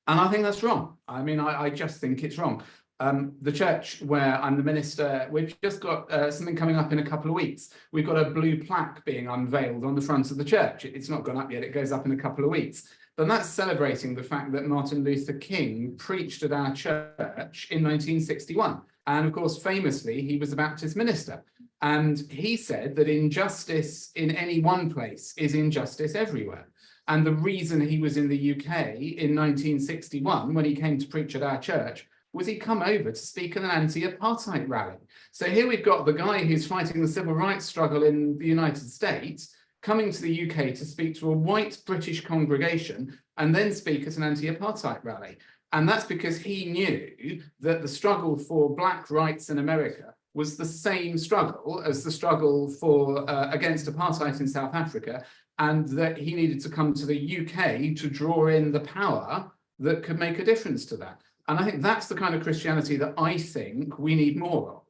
And I think that's wrong. I mean, I just think it's wrong. The church where I'm the minister, we've just got something coming up in a couple of weeks. We've got a blue plaque being unveiled on the front of the church. It's not gone up yet, it goes up in a couple of weeks. But that's celebrating the fact that Martin Luther King preached at our church in 1961. And of course, famously, he was a Baptist minister. And he said that injustice in any one place is injustice everywhere. And the reason he was in the UK in 1961, when he came to preach at our church, was he come over to speak at an anti-apartheid rally. So here we've got the guy who's fighting the civil rights struggle in the United States, coming to the UK to speak to a white British congregation and then speak at an anti-apartheid rally. And that's because he knew that the struggle for black rights in America was the same struggle as the struggle for against apartheid in South Africa, and that he needed to come to the UK to draw in the power that could make a difference to that. And I think that's the kind of Christianity that I think we need more of.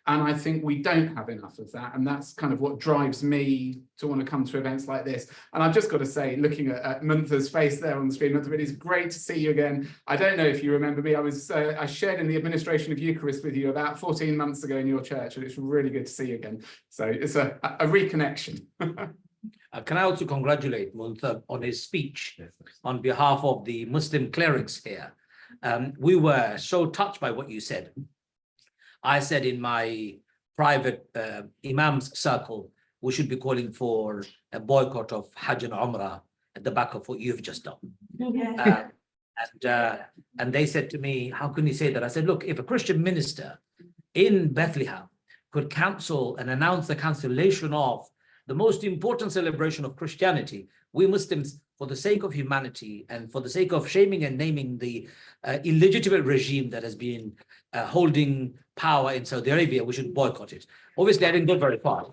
And I think we don't have enough of that. And that's kind of what drives me to want to come to events like this. And I've just got to say, looking at Munther's face there on the screen, Munther, it is great to see you again. I don't know if you remember me. I shared in the administration of Eucharist with you about 14 months ago in your church, and it's really good to see you again. So it's a reconnection. Can I also congratulate Munther on his speech on behalf of the Muslim clerics here? We were so touched by what you said. I said in my private Imam's circle, we should be calling for a boycott of Hajj and Umrah at the back of what you've just done. And they said to me, how can you say that? I said, look, if a Christian minister in Bethlehem could cancel and announce the cancellation of the most important celebration of Christianity, we Muslims, for the sake of humanity and for the sake of shaming and naming the illegitimate regime that has been holding power in Saudi Arabia, we should boycott it. Obviously, I didn't go very far.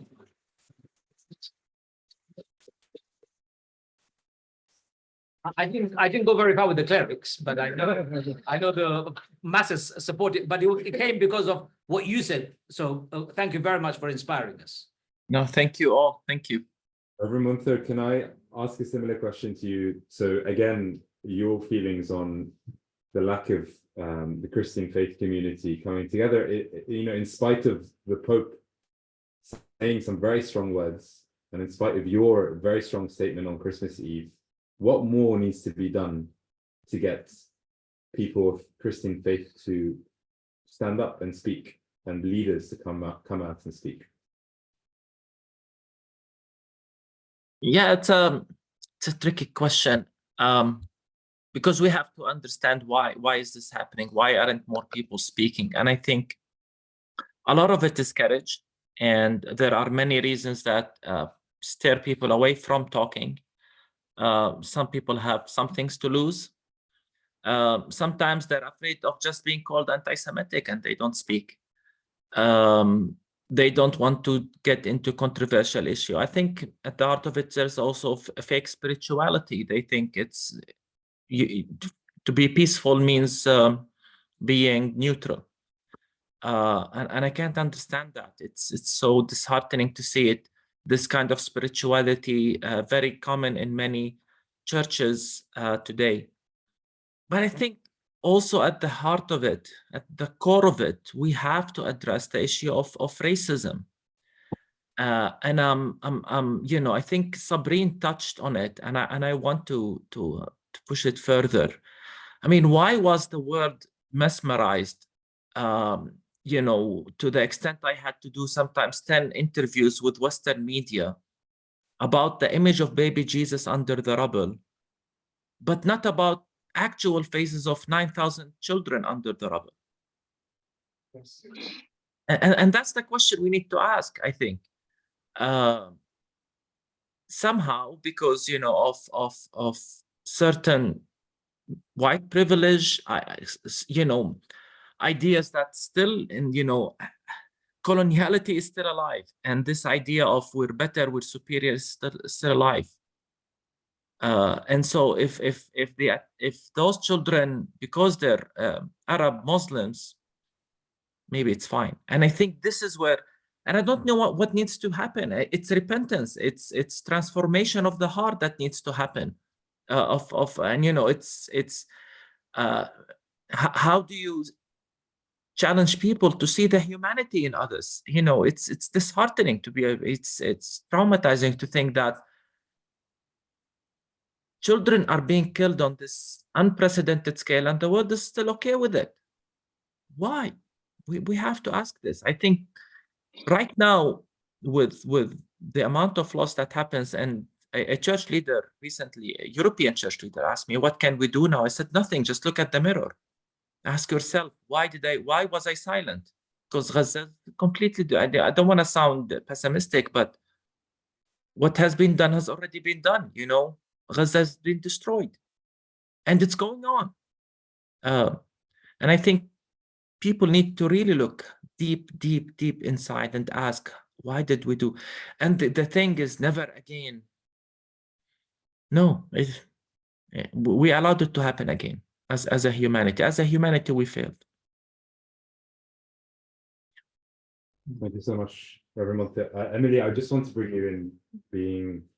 I didn't go very far with the clerics, but I know the masses support it. But it came because of what you said. So thank you very much for inspiring us. No, thank you all. Thank you. Reverend Munther, can I ask a similar question to you? So again, your feelings on the lack of the Christian faith community coming together, in spite of the Pope saying some very strong words, and in spite of your very strong statement on Christmas Eve, what more needs to be done to get people of Christian faith to stand up and speak, and leaders to come out and speak? Yeah, it's a tricky question, because we have to understand why is this happening? Why aren't more people speaking? And I think a lot of it is courage, and there are many reasons that steer people away from talking. Some people have some things to lose. Sometimes they're afraid of just being called anti-Semitic and they don't speak. They don't want to get into controversial issue. I think at the heart of it, there's also a fake spirituality. They think it's to be peaceful means being neutral. And I can't understand that. It's so disheartening to see it, this kind of spirituality, very common in many churches today. But I think also at the heart of it, at the core of it, we have to address the issue of racism. And I think Sabrin touched on it, and I want to push it further. I mean, why was the word mesmerized? To the extent I had to do sometimes 10 interviews with Western media about the image of baby Jesus under the rubble, but not about actual faces of 9,000 children under the rubble. Yes. And that's the question we need to ask, I think. Somehow, because of certain white privilege, ideas that still coloniality is still alive, and this idea of we're better, we're superior is still alive. And so if those children, because they're Arab Muslims, maybe it's fine. And I think this is where, and I don't know what needs to happen. It's repentance. It's transformation of the heart that needs to happen. How do you challenge people to see the humanity in others? It's disheartening to be. It's traumatizing to think that children are being killed on this unprecedented scale, and the world is still okay with it. Why? We have to ask this. I think right now, with the amount of loss that happens, and a church leader recently, a European church leader, asked me, "What can we do now?" I said, "Nothing. Just look at the mirror. Ask yourself, why was I silent?" Because Gaza completely. I don't want to sound pessimistic, but what has been done has already been done. Gaza has been destroyed, and it's going on. And I think people need to really look deep inside and ask, why did we do? And the thing is, never again. No, we allowed it to happen again. As a humanity, we failed. Thank you so much, Reverend Munther. Emily, I just want to bring you in, being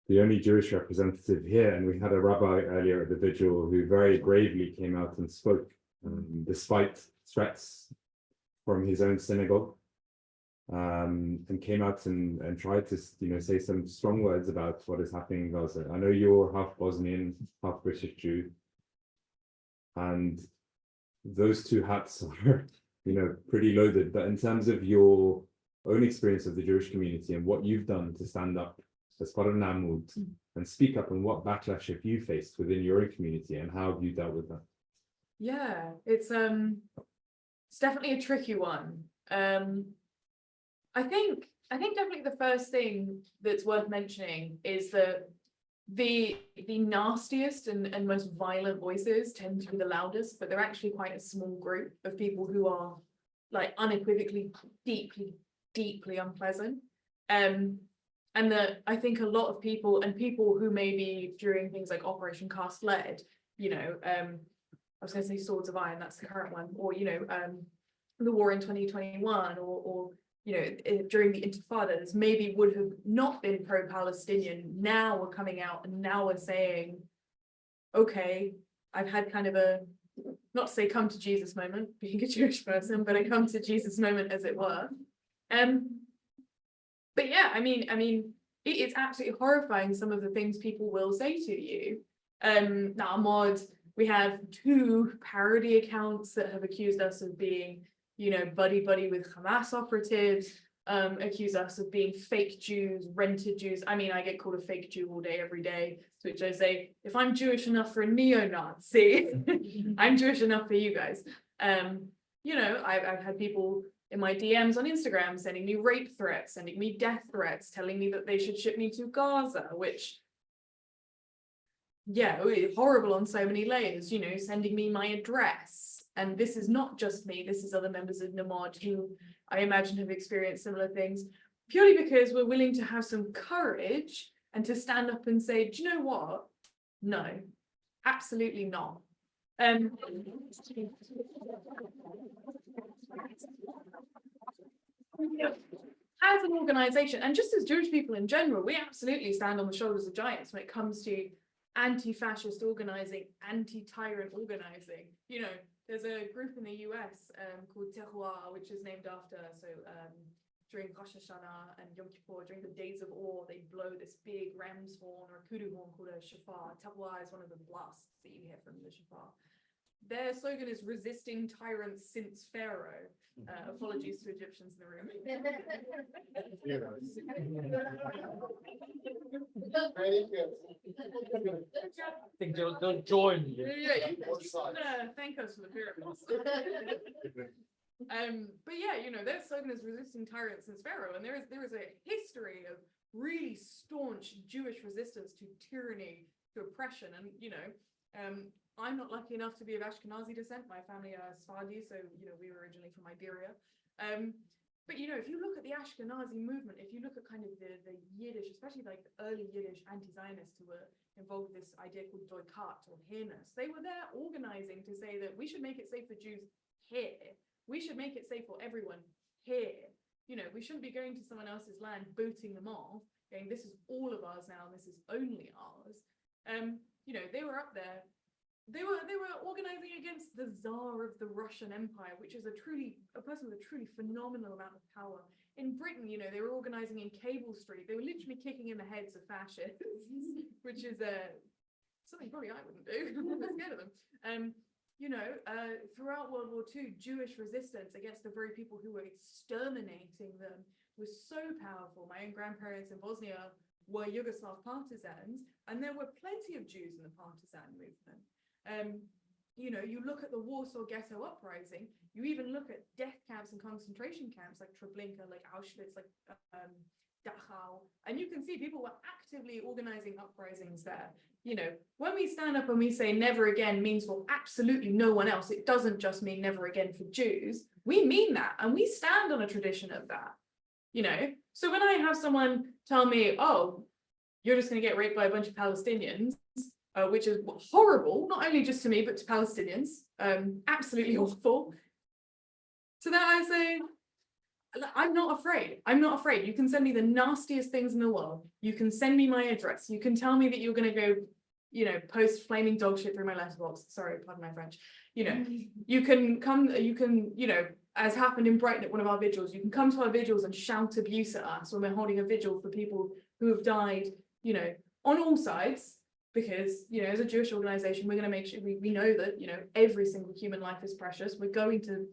the only Jewish representative here, and we had a rabbi earlier at the Vigil who very bravely came out and spoke, despite threats from his own synagogue, and came out and tried to say some strong words about what is happening in Gaza. I know you're half Bosnian, half British Jew, and those two hats are pretty loaded. But in terms of your own experience of the Jewish community and what you've done to stand up as part of Namud and speak up, and what backlash have you faced within your own community, and how have you dealt with that? Yeah, it's definitely a tricky one. I think definitely the first thing that's worth mentioning is that the nastiest and most violent voices tend to be the loudest, but they're actually quite a small group of people who are like unequivocally deeply unpleasant. And that I think a lot of people who maybe during things like Operation Cast Lead, I was going to say Swords of Iron, that's the current one, or the war in 2021, or during the Intifadas, maybe would have not been pro-Palestinian, now we're coming out and now we're saying, okay, I've had kind of a not to say come to Jesus moment, being a Jewish person, but a come to Jesus moment, as it were. But yeah, I mean, it's absolutely horrifying, some of the things people will say to you. Now, Mod, we have 2 parody accounts that have accused us of being, you know, buddy with Hamas operatives, accuse us of being fake Jews, rented Jews. I mean, I get called a fake Jew all day, every day, to which I say, if I'm Jewish enough for a neo-Nazi, I'm Jewish enough for you guys. You know, I've had people in my DMs on Instagram sending me rape threats, sending me death threats, telling me that they should ship me to Gaza, which, yeah, horrible on so many layers, you know, sending me my address. And this is not just me, this is other members of Namad who I imagine have experienced similar things, purely because we're willing to have some courage and to stand up and say, do you know what? No, absolutely not. As an organization, and just as Jewish people in general, we absolutely stand on the shoulders of giants when it comes to anti-fascist organizing, anti-tyrant organizing. You know, there's a group in the US called Terroir, which is named after, so during Rosh Hashanah and Yom Kippur, during the days of awe, they blow this big ram's horn or a kudu horn called a shofar. Terroir is one of the blasts that you hear from the shofar. Their slogan is resisting tyrants since Pharaoh. Apologies to Egyptians in the room. I think they'll join you. Thank us for the pyramids. But yeah, you know, their slogan is resisting tyrants since Pharaoh, and there is a history of really staunch Jewish resistance to tyranny, to oppression, and you know, I'm not lucky enough to be of Ashkenazi descent. My family are Sephardi, so you know we were originally from Iberia. But you know, if you look at the Ashkenazi movement, if you look at kind of the Yiddish, especially like the early Yiddish anti-Zionists who were involved with this idea called doikat or here-ness, they were there organizing to say that we should make it safe for Jews here. We should make it safe for everyone here. You know, we shouldn't be going to someone else's land, booting them off, going, this is all of ours now, and this is only ours. You know, they were up there. They were organizing against the Tsar of the Russian Empire, which is a person with a truly phenomenal amount of power. In Britain, you know, they were organizing in Cable Street. They were literally kicking in the heads of fascists, which is something probably I wouldn't do. I'm scared of them. You know, throughout World War II, Jewish resistance against the very people who were exterminating them was so powerful. My own grandparents in Bosnia were Yugoslav partisans, and there were plenty of Jews in the partisan movement. You know, you look at the Warsaw Ghetto Uprising, you even look at death camps and concentration camps like Treblinka, like Auschwitz, like Dachau, and you can see people were actively organizing uprisings there. You know, when we stand up and we say never again means for absolutely no one else, it doesn't just mean never again for Jews. We mean that, and we stand on a tradition of that. You know, so when I have someone tell me, oh, you're just going to get raped by a bunch of Palestinians, which is horrible, not only just to me, but to Palestinians, absolutely awful. So then I say, I'm not afraid. I'm not afraid. You can send me the nastiest things in the world. You can send me my address. You can tell me that you're going to go, you know, post flaming dog shit through my letterbox. Sorry, pardon my French. You know, you can come, you can, you know, as happened in Brighton at one of our vigils, you can come to our vigils and shout abuse at us when we're holding a vigil for people who have died, you know, on all sides. Because, you know, as a Jewish organization, we're going to make sure we know that, you know, every single human life is precious. We're going to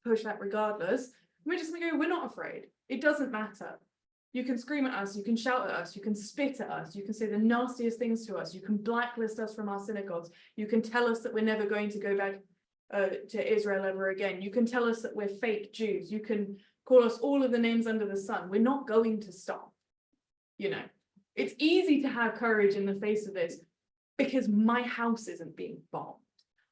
push that regardless. We're just going to go, we're not afraid. It doesn't matter. You can scream at us. You can shout at us. You can spit at us. You can say the nastiest things to us. You can blacklist us from our synagogues. You can tell us that we're never going to go back to Israel ever again. You can tell us that we're fake Jews. You can call us all of the names under the sun. We're not going to stop. You know, it's easy to have courage in the face of this, because my house isn't being bombed.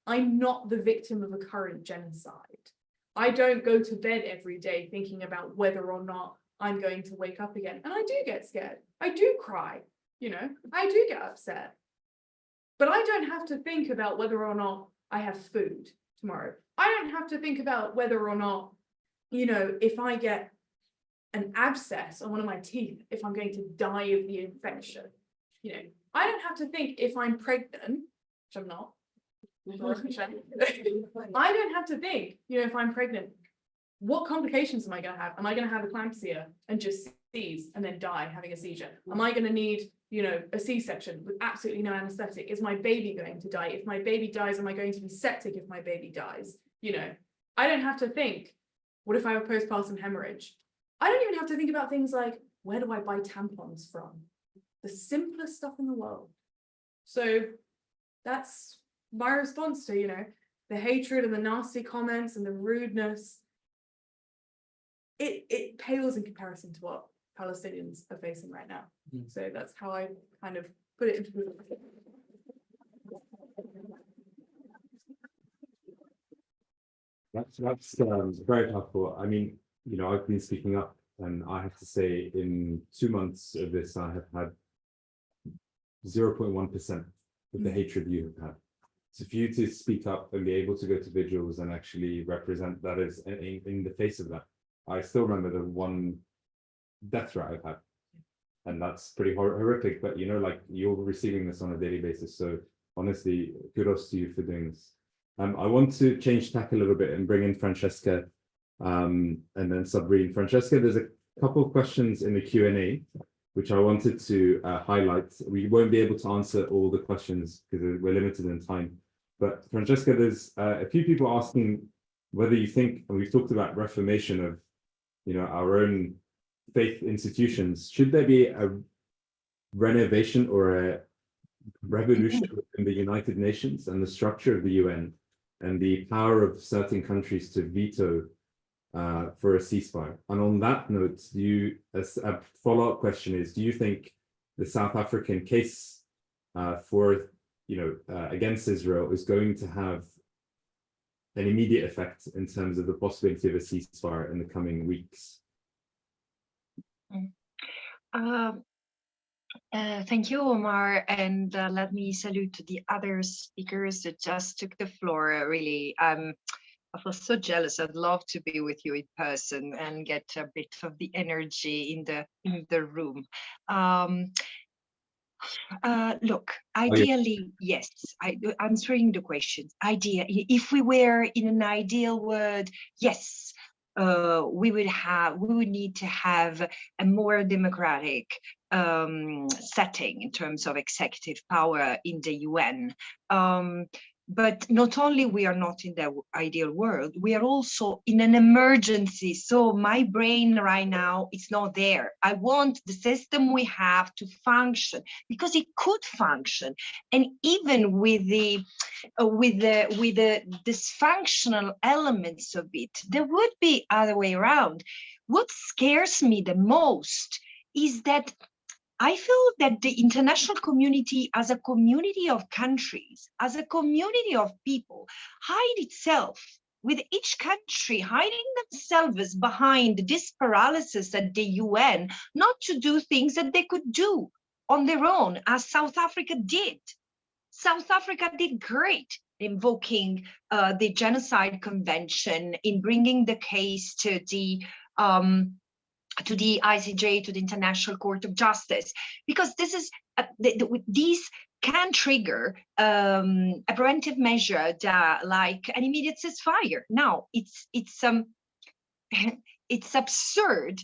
I'm not the victim of a current genocide. I don't go to bed every day thinking about whether or not I'm going to wake up again. And I do get scared. I do cry, you know, I do get upset. But I don't have to think about whether or not I have food tomorrow. I don't have to think about whether or not, you know, if I get an abscess on one of my teeth, if I'm going to die of the infection, you know. I don't have to think if I'm pregnant, which I'm not, I don't have to think, if I'm pregnant, what complications am I going to have? Am I going to have eclampsia and just seize and then die having a seizure? Am I going to need, a C-section with absolutely no anesthetic? Is my baby going to die? If my baby dies, am I going to be septic if my baby dies? I don't have to think, what if I have a postpartum hemorrhage? I don't even have to think about things like, where do I buy tampons from? The simplest stuff in the world. So that's my response to, the hatred and the nasty comments and the rudeness. It pales in comparison to what Palestinians are facing right now. So that's how I kind of put it into perspective. That's very helpful. I mean, I've been speaking up, and I have to say, in 2 months of this, I have had 0.1% of the hatred you have had. So for you to speak up and be able to go to vigils and actually represent that is in the face of that. I still remember the one death threat I've had, and that's pretty horrific. But you're receiving this on a daily basis. So honestly, kudos to you for doing this. I want to change tack a little bit and bring in Francesca, and then Sabrin. Francesca, there's a couple of questions in the Q&A which I wanted to highlight. We won't be able to answer all the questions because we're limited in time. But Francesca, there's a few people asking whether you think, and we've talked about reformation of, our own faith institutions, should there be a renovation or a revolution in the United Nations and the structure of the UN and the power of certain countries to veto for a ceasefire? And on that note, a follow-up question is, do you think the South African case for against Israel is going to have an immediate effect in terms of the possibility of a ceasefire in the coming weeks? Thank you, Omar, and let me salute the other speakers that just took the floor. Really, I feel so jealous. I'd love to be with you in person and get a bit of the energy in the room. Look, ideally, yes, answering the questions. If we were in an ideal world, yes, we would need to have a more democratic setting in terms of executive power in the UN. But not only we are not in the ideal world, we are also in an emergency. So my brain right now is not there. I want the system we have to function because it could function. And even with the dysfunctional elements of it, there would be other way around. What scares me the most is that I feel that the international community, as a community of countries, as a community of people, hide itself, with each country hiding themselves behind this paralysis at the UN, not to do things that they could do on their own, as South Africa did. South Africa did great, invoking the Genocide Convention, in bringing the case to the ICJ, to the International Court of Justice, because this is these can trigger a preventive measure like an immediate ceasefire. Now, it's absurd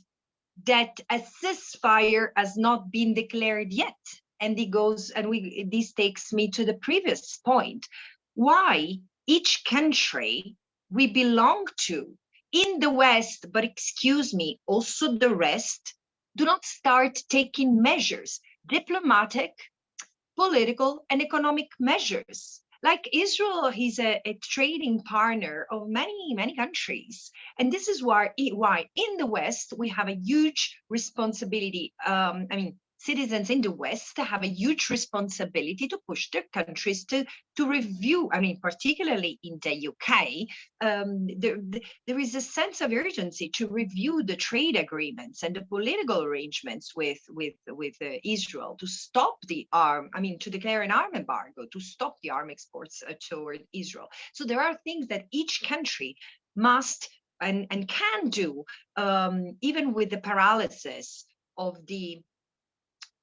that a ceasefire has not been declared yet, and this takes me to the previous point. Why each country we belong to in the West, but excuse me, also the rest, do not start taking measures, diplomatic, political, and economic measures. Like Israel, he's a trading partner of many countries. And this is why in the West, we have a huge responsibility. Citizens in the West have a huge responsibility to push their countries to review. Particularly in the UK, there is a sense of urgency to review the trade agreements and the political arrangements with Israel, to stop to declare an arm embargo, to stop the arm exports toward Israel. So there are things that each country must and can do, even with the paralysis of the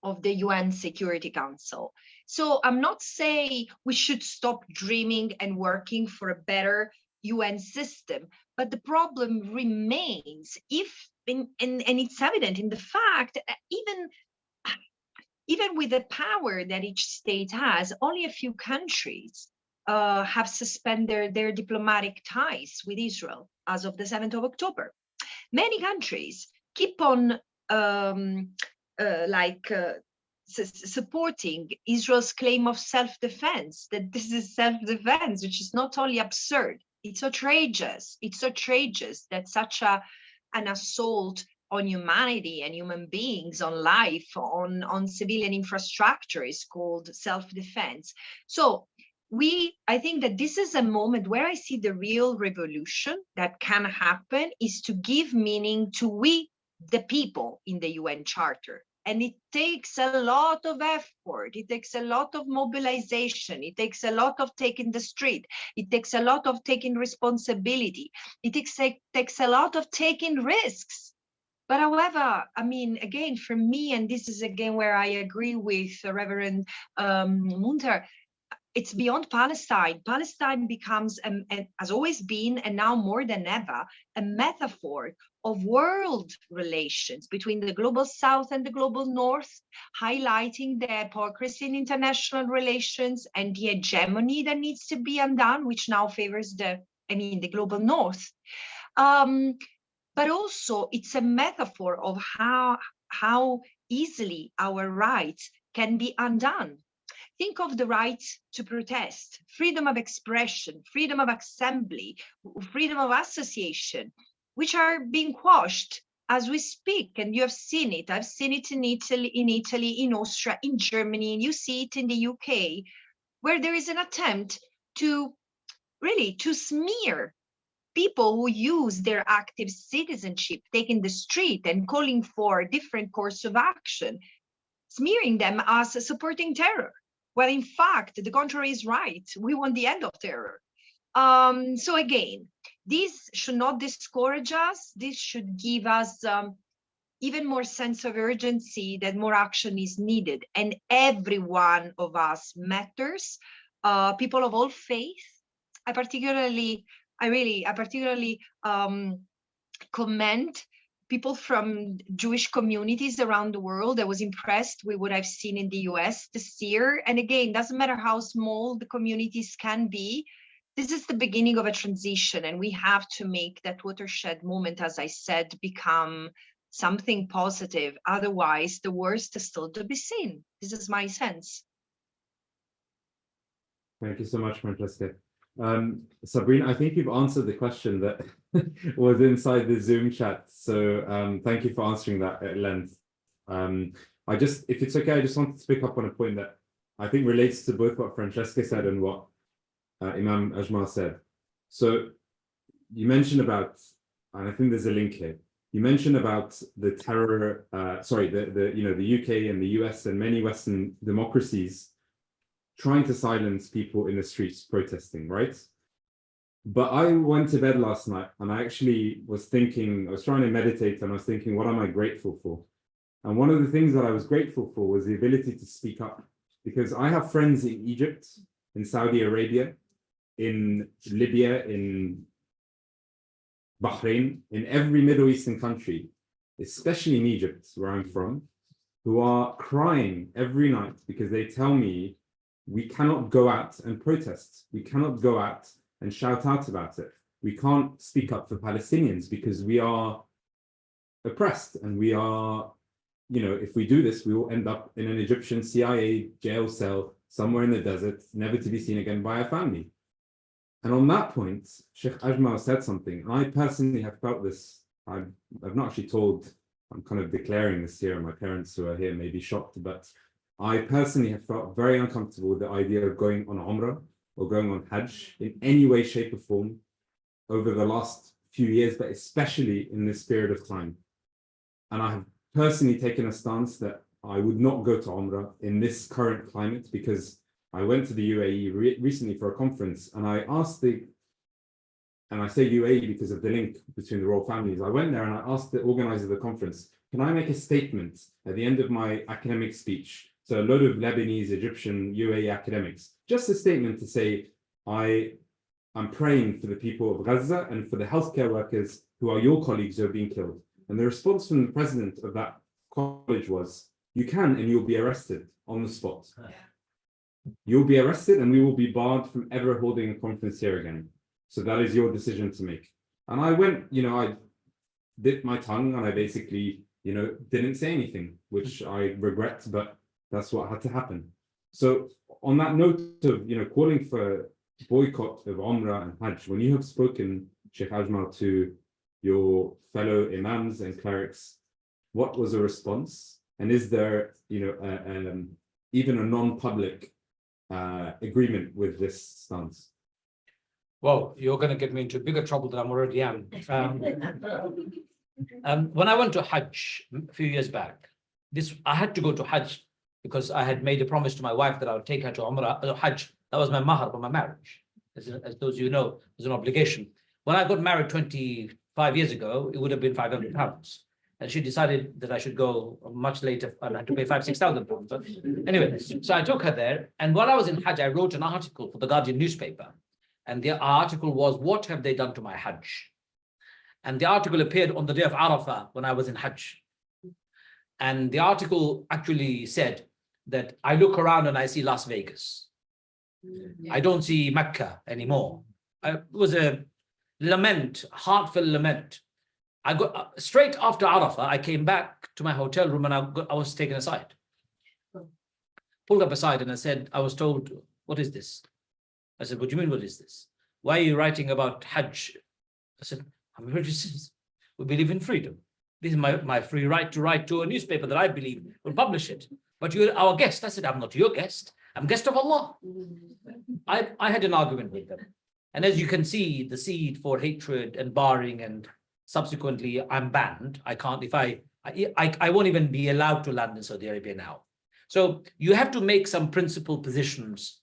of the UN Security Council. So I'm not saying we should stop dreaming and working for a better UN system, but the problem remains and it's evident in the fact that even with the power that each state has, only a few countries have suspended their diplomatic ties with Israel as of the 7th of October. Many countries keep on supporting Israel's claim of self-defense, that this is self-defense, which is not only absurd, it's outrageous. It's outrageous that such an assault on humanity and human beings, on life, on civilian infrastructure is called self-defense. So I think that this is a moment where I see the real revolution that can happen is to give meaning to we, the people, in the UN Charter. And it takes a lot of effort. It takes a lot of mobilization. It takes a lot of taking the street. It takes a lot of taking responsibility. It takes a lot of taking risks. But however, I mean, again, for me, and this is again where I agree with Reverend Munther, it's beyond Palestine. Palestine becomes, has always been, and now more than ever, a metaphor of world relations between the global South and the global North, highlighting the hypocrisy in international relations and the hegemony that needs to be undone, which now favors the global North. But also it's a metaphor of how easily our rights can be undone. Think of the right to protest, freedom of expression, freedom of assembly, freedom of association, which are being quashed as we speak. And you have seen it. I've seen it in Italy, in Austria, in Germany, and you see it in the UK, where there is an attempt to smear people who use their active citizenship, taking the street and calling for a different course of action, smearing them as supporting terror. Well, in fact, the contrary is right. We want the end of terror. So again, this should not discourage us. This should give us even more sense of urgency that more action is needed. And every one of us matters. People of all faith. I particularly commend people from Jewish communities around the world. I was impressed with what I've seen in the US this year. And again, doesn't matter how small the communities can be, this is the beginning of a transition, and we have to make that watershed moment, as I said, become something positive. Otherwise, the worst is still to be seen. This is my sense. Thank you so much, Francesca. Sabrin, I think you've answered the question that was inside the Zoom chat. So thank you for answering that at length. If it's okay, I just wanted to pick up on a point that I think relates to both what Francesca said and what Imam Ajmal said. So you mentioned about, and I think there's a link here. You mentioned about the terror, the UK and the US and many Western democracies trying to silence people in the streets protesting, right? But I went to bed last night and I actually was thinking, I was trying to meditate and I was thinking, what am I grateful for? And one of the things that I was grateful for was the ability to speak up, because I have friends in Egypt, in Saudi Arabia, in Libya, in Bahrain, in every Middle Eastern country, especially in Egypt, where I'm from, who are crying every night because they tell me we cannot go out and protest. We cannot go out and shout out about it. We can't speak up for Palestinians because we are oppressed, and we are, if we do this, we will end up in an Egyptian CIA jail cell somewhere in the desert, never to be seen again by our family. And on that point, Sheikh Ajmal said something, and I personally have felt this. I've not actually told, I'm kind of declaring this here, and my parents who are here may be shocked, but I personally have felt very uncomfortable with the idea of going on Umrah or going on Hajj in any way, shape or form over the last few years, but especially in this period of time. And I have personally taken a stance that I would not go to Umrah in this current climate, because I went to the UAE recently for a conference, and I asked and I say UAE because of the link between the royal families. I went there and I asked the organizer of the conference, can I make a statement at the end of my academic speech? So a load of Lebanese, Egyptian, UAE academics, just a statement to say, I'm praying for the people of Gaza and for the healthcare workers who are your colleagues who are being killed. And the response from the president of that college was, you can and you'll be arrested on the spot. You'll be arrested and we will be barred from ever holding a conference here again. So that is your decision to make. And I went, I bit my tongue and I basically, didn't say anything, which I regret, but that's what had to happen. So on that note of, calling for boycott of Umrah and Hajj, when you have spoken, Sheikh Ajmal, to your fellow imams and clerics, what was the response? And is there, even a non-public agreement with this stance? Well, you're going to get me into bigger trouble than I'm already am. When I went to Hajj a few years back, I had to go to Hajj because I had made a promise to my wife that I would take her to Umrah, Hajj. That was my mahar for my marriage. As those of you know, it was an obligation. When I got married 25 years ago, it would have been £500. And she decided that I should go much later. I had to pay £6,000. But anyway, so I took her there. And while I was in Hajj, I wrote an article for the Guardian newspaper. And the article was, what have they done to my Hajj? And the article appeared on the day of Arafah when I was in Hajj. And the article actually said that I look around and I see Las Vegas. I don't see Mecca anymore. It was a lament, heartfelt lament. I got straight after Arafah, I came back to my hotel room and I was taken aside. Pulled up aside and I was told, what is this? I said, what do you mean, what is this? Why are you writing about Hajj? I said, I'm a British citizen. We believe in freedom. This is my free right to write to a newspaper that I believe will publish it. But you're our guest. I said, I'm not your guest. I'm guest of Allah. I had an argument with them. And as you can see, the seed for hatred and barring, and subsequently I'm banned. I can't, I won't even be allowed to land in Saudi Arabia now. So you have to make some principled positions.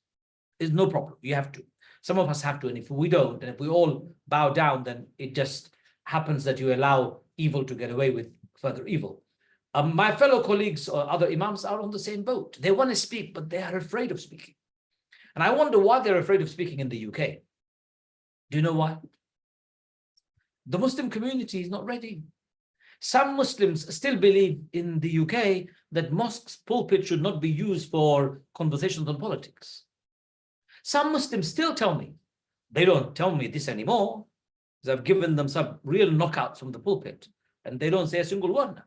Is no problem. You have to. Some of us have to. And if we don't, and if we all bow down, then it just happens that you allow evil to get away with further evil. My fellow colleagues or other imams are on the same boat. They want to speak, but they are afraid of speaking. And I wonder why they're afraid of speaking in the UK. Do you know why? The Muslim community is not ready. Some Muslims still believe in the UK that mosques' pulpit should not be used for conversations on politics. Some Muslims still tell me, they don't tell me this anymore, because I've given them some real knockouts from the pulpit, and they don't say a single word.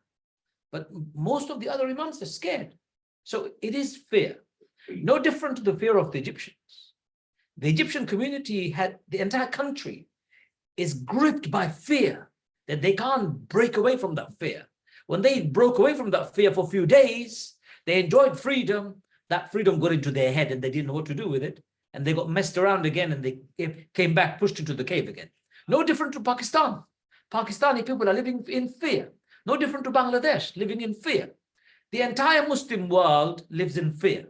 But most of the other imams are scared. So it is fear. No different to the fear of the Egyptians. The Egyptian community had, the entire country is gripped by fear that they can't break away from that fear. When they broke away from that fear for a few days, they enjoyed freedom. That freedom got into their head and they didn't know what to do with it. And they got messed around again and they came back, pushed into the cave again. No different to Pakistan. Pakistani people are living in fear. No different to Bangladesh, living in fear. The entire Muslim world lives in fear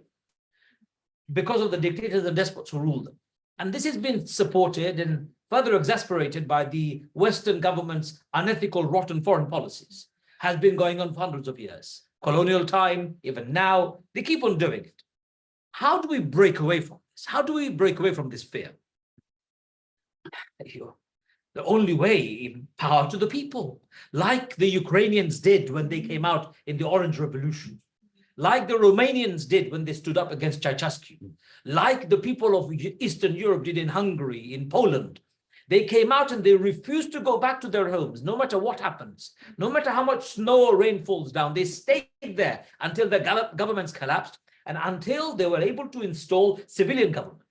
because of the dictators and despots who rule them. And this has been supported and further exasperated by the Western government's unethical, rotten foreign policies. Has been going on for hundreds of years. Colonial time, even now, they keep on doing it. How do we break away from this? How do we break away from this fear? The only way, power to the people, like the Ukrainians did when they came out in the Orange Revolution, like the Romanians did when they stood up against Ceausescu, like the people of Eastern Europe did in Hungary, in Poland. They came out and they refused to go back to their homes, no matter what happens, no matter how much snow or rain falls down. They stayed there until their governments collapsed and until they were able to install civilian government.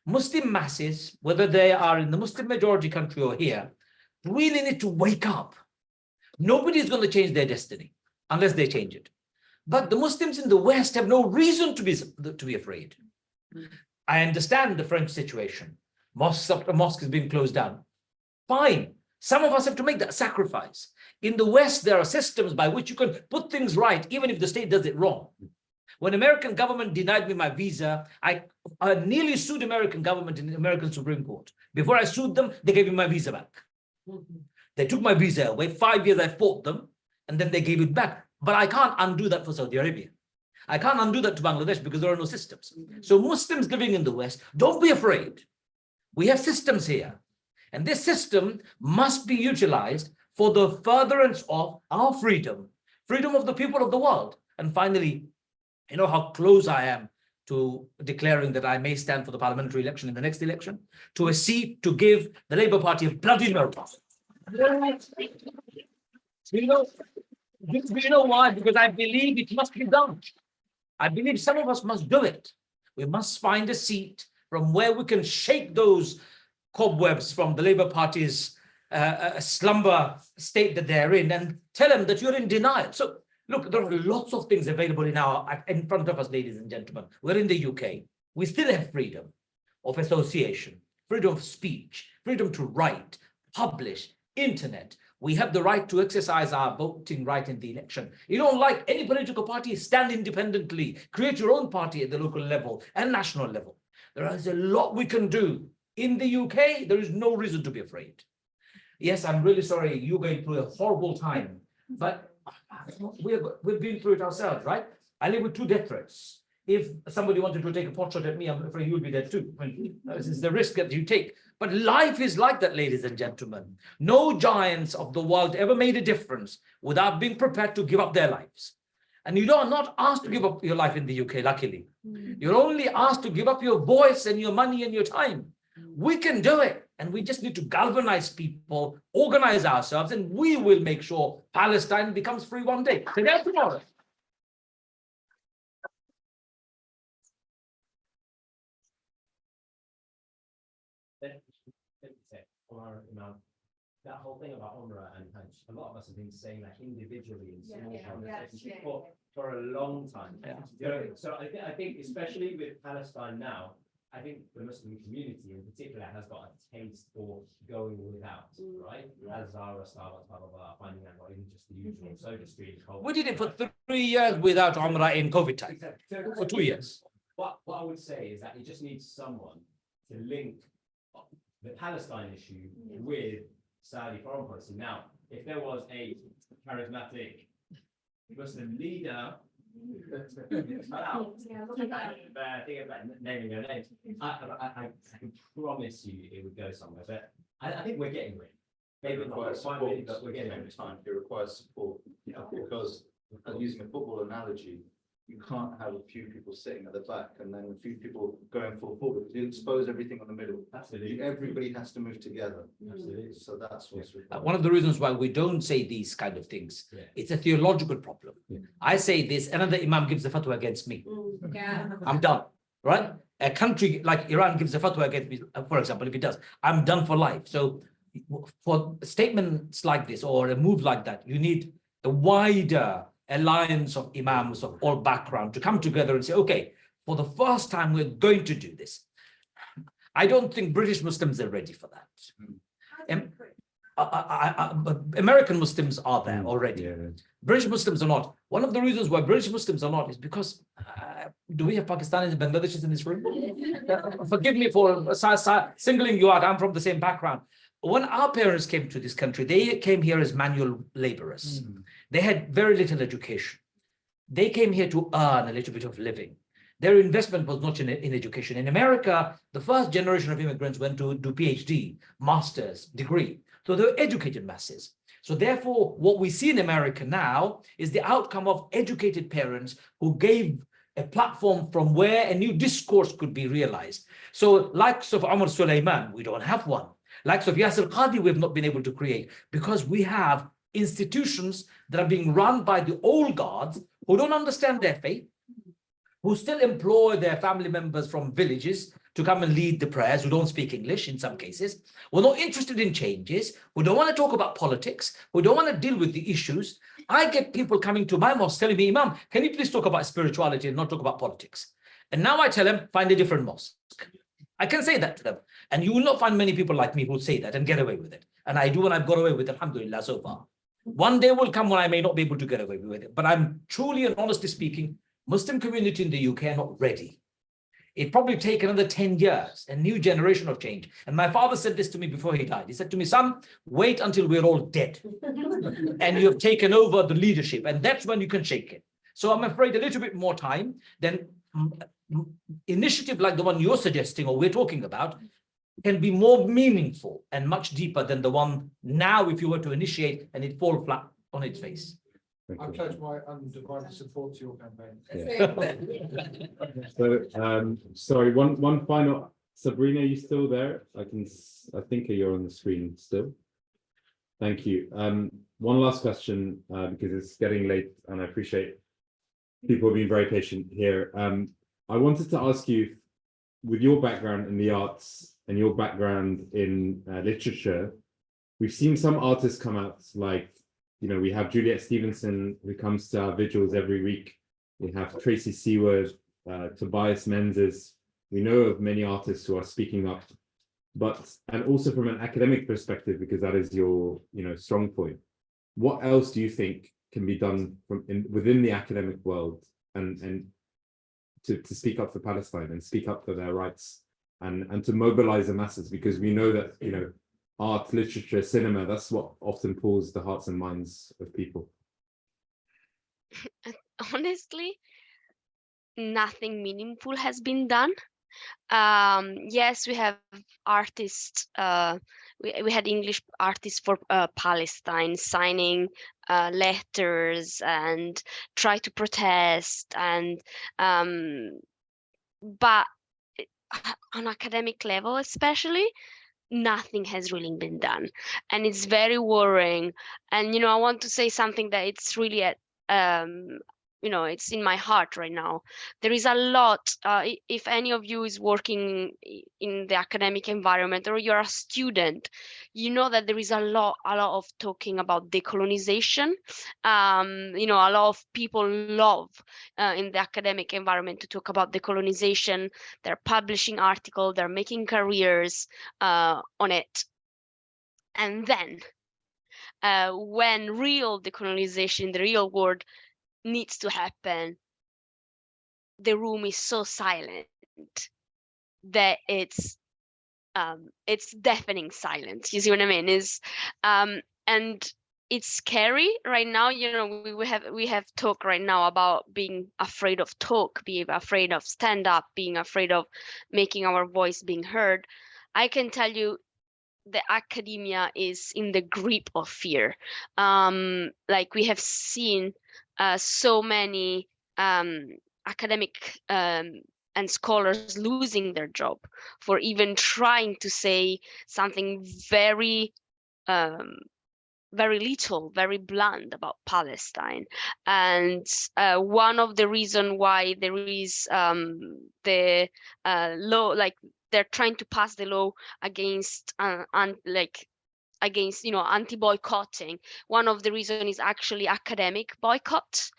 Muslim masses, whether they are in the Muslim majority country or here, really need to wake up. Nobody is going to change their destiny unless they change it. But the Muslims in the West have no reason to be afraid. I understand the French situation. Mosques after mosque is being closed down. Fine. Some of us have to make that sacrifice. In the West, there are systems by which you can put things right, even if the state does it wrong. When American government denied me my visa, I nearly sued American government in the American Supreme Court. Before I sued them, they gave me my visa back. They took my visa away. 5 years I fought them. and then they gave it back. But I can't undo that for Saudi Arabia. I can't undo that to Bangladesh because there are no systems. So Muslims living in the West, don't be afraid. We have systems here. And this system must be utilized for the furtherance of our freedom, freedom of the people of the world. And finally, you know how close I am to declaring that I may stand for the parliamentary election in the next election, to a seat to give the Labour Party a bloody meltdown. You know why? Because I believe it must be done. I believe some of us must do it. We must find a seat from where we can shake those cobwebs from the Labour Party's slumber state that they're in and tell them that you're in denial. So look, there are lots of things available in front of us, ladies and gentlemen. We're in the UK. We still have freedom of association, freedom of speech, freedom to write, publish, internet. We have the right to exercise our voting right in the election. You don't like any political party, stand independently, create your own party at the local level and national level. There is a lot we can do. In the UK, there is no reason to be afraid. Yes, I'm really sorry you're going through a horrible time, but we've been through it ourselves, right? I live with 2 death threats. If somebody wanted to take a pot shot at me, I'm afraid you would be dead too. This is the risk that you take. But life is like that, ladies and gentlemen. No giants of the world ever made a difference without being prepared to give up their lives. And you are not asked to give up your life in the UK, luckily. You're only asked to give up your voice and your money and your time. We can do it. And we just need to galvanize people, organize ourselves, and we will make sure Palestine becomes free one day. Today or tomorrow. That whole thing about Umrah and Hajj, a lot of us have been saying that individually in small conversations for a long time. So I think especially with Palestine now, I think the Muslim community in particular has got a taste for going without, right? As Zara, Starbucks, blah, blah, blah, finding out not even just the usual soda street. We did it for 3 years without Umrah in COVID time, for 2 years. What I would say is that it just needs someone to link the Palestine issue with Saudi foreign policy. Now, if there was a charismatic Muslim leader, think about naming their names, I can promise you it would go somewhere. But I think we're getting there. Maybe not quite really, but we're getting there. Time it requires support, because using a football analogy, you can't have a few people sitting at the back and then a few people going full forward. You expose everything on the middle. Absolutely. Everybody has to move together. Absolutely. So that's what's required. One of the reasons why we don't say these kind of things, it's a theological problem. I say this, another Imam gives a fatwa against me. I'm done, right? A country like Iran gives a fatwa against me, for example, if it does, I'm done for life. So for statements like this or a move like that, you need a wider alliance of imams of all background to come together and say, okay, for the first time, we're going to do this. I don't think British Muslims are ready for that. American Muslims are there already. British Muslims are not. One of the reasons why British Muslims are not is because, do we have Pakistanis and Bangladeshis in this room? Forgive me for singling you out. I'm from the same background. When our parents came to this country, they came here as manual laborers. They had very little education. They came here to earn a little bit of living. Their investment was not in education. In America, the first generation of immigrants went to do PhD, master's degree. So they were educated masses. So therefore, what we see in America now is the outcome of educated parents who gave a platform from where a new discourse could be realized. So likes of Omar Suleiman, we don't have one. Likes of Yasir Qadhi, we've not been able to create because we have institutions that are being run by the old guards who don't understand their faith, who still employ their family members from villages to come and lead the prayers, who don't speak English in some cases, who are not interested in changes, who don't want to talk about politics, who don't want to deal with the issues. I get people coming to my mosque telling me, Imam, can you please talk about spirituality and not talk about politics? And now I tell them, find a different mosque. I can say that to them. And you will not find many people like me who say that and get away with it. And I do, and I've got away with it, alhamdulillah, so far. One day will come when I may not be able to get away with it. But I'm truly and honestly speaking, Muslim community in the UK are not ready. It probably take another 10 years, a new generation of change. And my father said this to me before he died. He said to me, son, wait until we're all dead and you have taken over the leadership, and that's when you can shake it. So I'm afraid a little bit more time than initiative like the one you're suggesting or we're talking about can be more meaningful and much deeper than the one now if you were to initiate and it fall flat on its face. Thank I you. pledge my undivided support to your campaign. So, sorry, one final. Sabrina, are you still there? I think you're on the screen still. Thank you. One last question, because it's getting late and I appreciate people being very patient here. I wanted to ask you, with your background in the arts and your background in literature, we've seen some artists come out like, you know, we have Juliet Stevenson who comes to our vigils every week. We have Tracy Seward, Tobias Menzies. We know of many artists who are speaking up, and also from an academic perspective, because that is your, strong point. What else do you think can be done within the academic world and to speak up for Palestine and speak up for their rights and to mobilize the masses? Because we know that, art, literature, cinema, that's what often pulls the hearts and minds of people. Honestly, nothing meaningful has been done. Yes, we have artists, we had English artists for Palestine signing letters and try to protest, and but on academic level especially, nothing has really been done, and it's very worrying. And I want to say something that it's really at it's in my heart right now. There is a lot, if any of you is working in the academic environment or you're a student, you know that there is a lot of talking about decolonization. A lot of people love in the academic environment to talk about decolonization. They're publishing articles, they're making careers on it. And then when real decolonization in the real world needs to happen, the room is so silent that it's deafening silence. You see what I mean? And it's scary right now. We have talk right now about being afraid of talk, being afraid of stand up, being afraid of making our voice being heard. I can tell you the academia is in the grip of fear. Like we have seen so many academic and scholars losing their job for even trying to say something very very little, very blunt about Palestine. And one of the reasons why there is the law, like they're trying to pass the law against anti-boycotting. One of the reasons is actually academic boycott,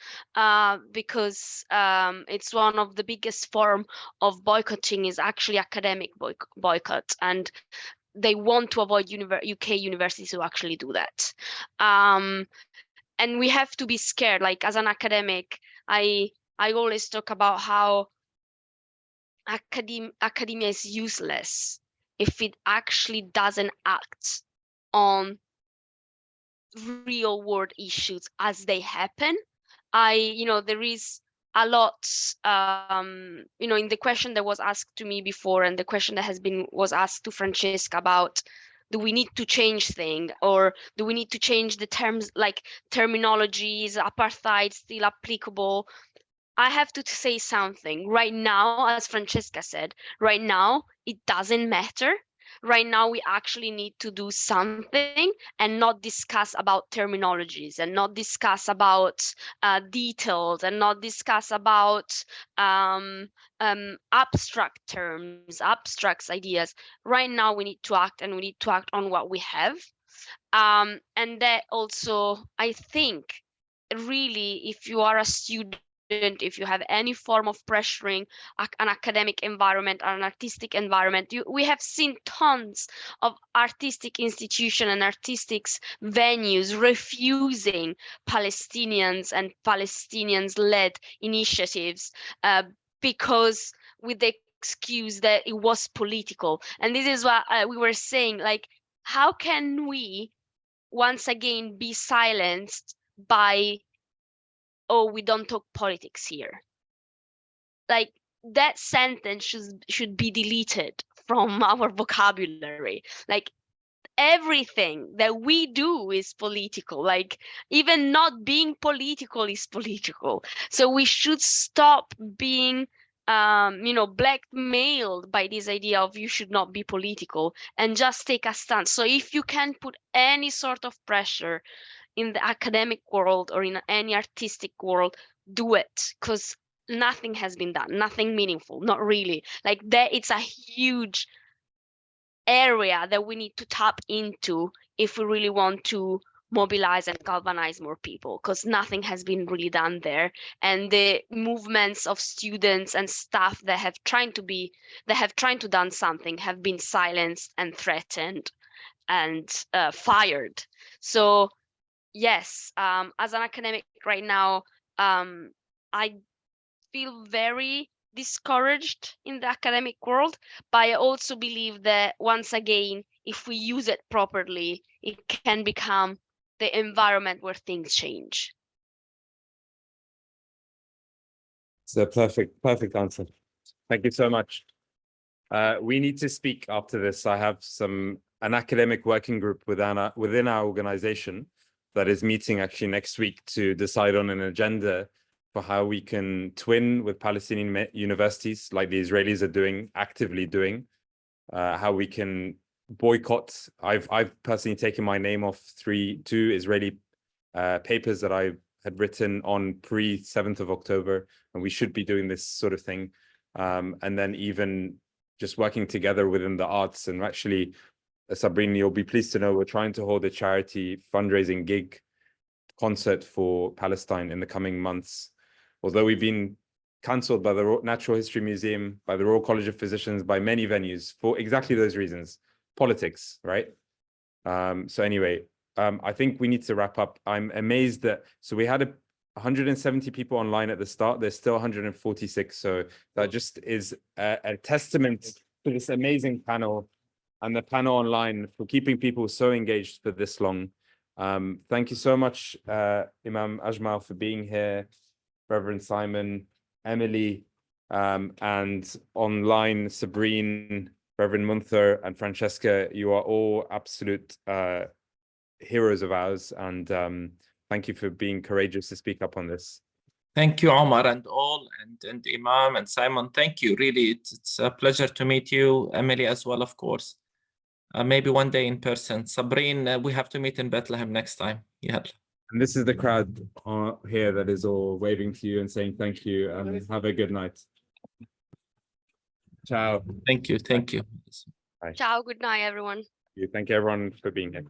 because it's one of the biggest form of boycotting is actually academic boycott, and they want to avoid UK universities to actually do that. And we have to be scared. Like as an academic, I always talk about how academia is useless if it actually doesn't act on real world issues as they happen. There is a lot, in the question that was asked to me before, and the question that was asked to Francesca about, do we need to change things, or do we need to change the terms, like terminologies, apartheid still applicable? I have to say something right now, as Francesca said, right now, it doesn't matter. Right now, we actually need to do something and not discuss about terminologies and not discuss about details and not discuss about abstract terms, abstract ideas. Right now, we need to act, and we need to act on what we have. And that also, I think, really, if you are a student, if you have any form of pressuring an academic environment or an artistic environment, we have seen tons of artistic institutions and artistic venues refusing Palestinians and Palestinians-led initiatives because with the excuse that it was political. And this is what we were saying, like, how can we once again be silenced by, oh, we don't talk politics here? Like, that sentence should be deleted from our vocabulary. Like, everything that we do is political. Like, even not being political is political. So we should stop being blackmailed by this idea of you should not be political, and just take a stance. So if you can put any sort of pressure in the academic world or in any artistic world, do it, because nothing has been done, nothing meaningful, not really. Like, that it's a huge area that we need to tap into if we really want to mobilize and galvanize more people, because nothing has been really done there. And the movements of students and staff that have tried to done something have been silenced and threatened and fired. So yes, as an academic right now, I feel very discouraged in the academic world, but I also believe that, once again, if we use it properly, it can become the environment where things change. It's a perfect answer. Thank you so much. We need to speak after this. I have an academic working group within our organization that is meeting actually next week to decide on an agenda for how we can twin with Palestinian universities, like the Israelis are actively doing, how we can boycott. I've personally taken my name off two Israeli papers that I had written on pre-7th of October, and we should be doing this sort of thing. And then even just working together within the arts. And actually, Sabrin, you'll be pleased to know we're trying to hold a charity fundraising gig concert for Palestine in the coming months. Although we've been cancelled by the Natural History Museum, by the Royal College of Physicians, by many venues for exactly those reasons, politics, right? So anyway, I think we need to wrap up. I'm amazed that, so we had 170 people online at the start, there's still 146. So that just is a testament to this amazing panel and the panel online for keeping people so engaged for this long. Thank you so much, Imam Ajmal, for being here, Reverend Simon, Emily, and online, Sabrin, Reverend Munther, and Francesca. You are all absolute heroes of ours, and thank you for being courageous to speak up on this. Thank you, Omar, and all, and Imam and Simon. Thank you. Really, it's a pleasure to meet you, Emily, as well, of course. Maybe one day in person. Sabrin, we have to meet in Bethlehem next time. Yeah. And this is the crowd here that is all waving to you and saying thank you, and have a good night. Ciao. Thank you. Thank you. Bye. Ciao, good night, everyone. Thank you everyone for being here.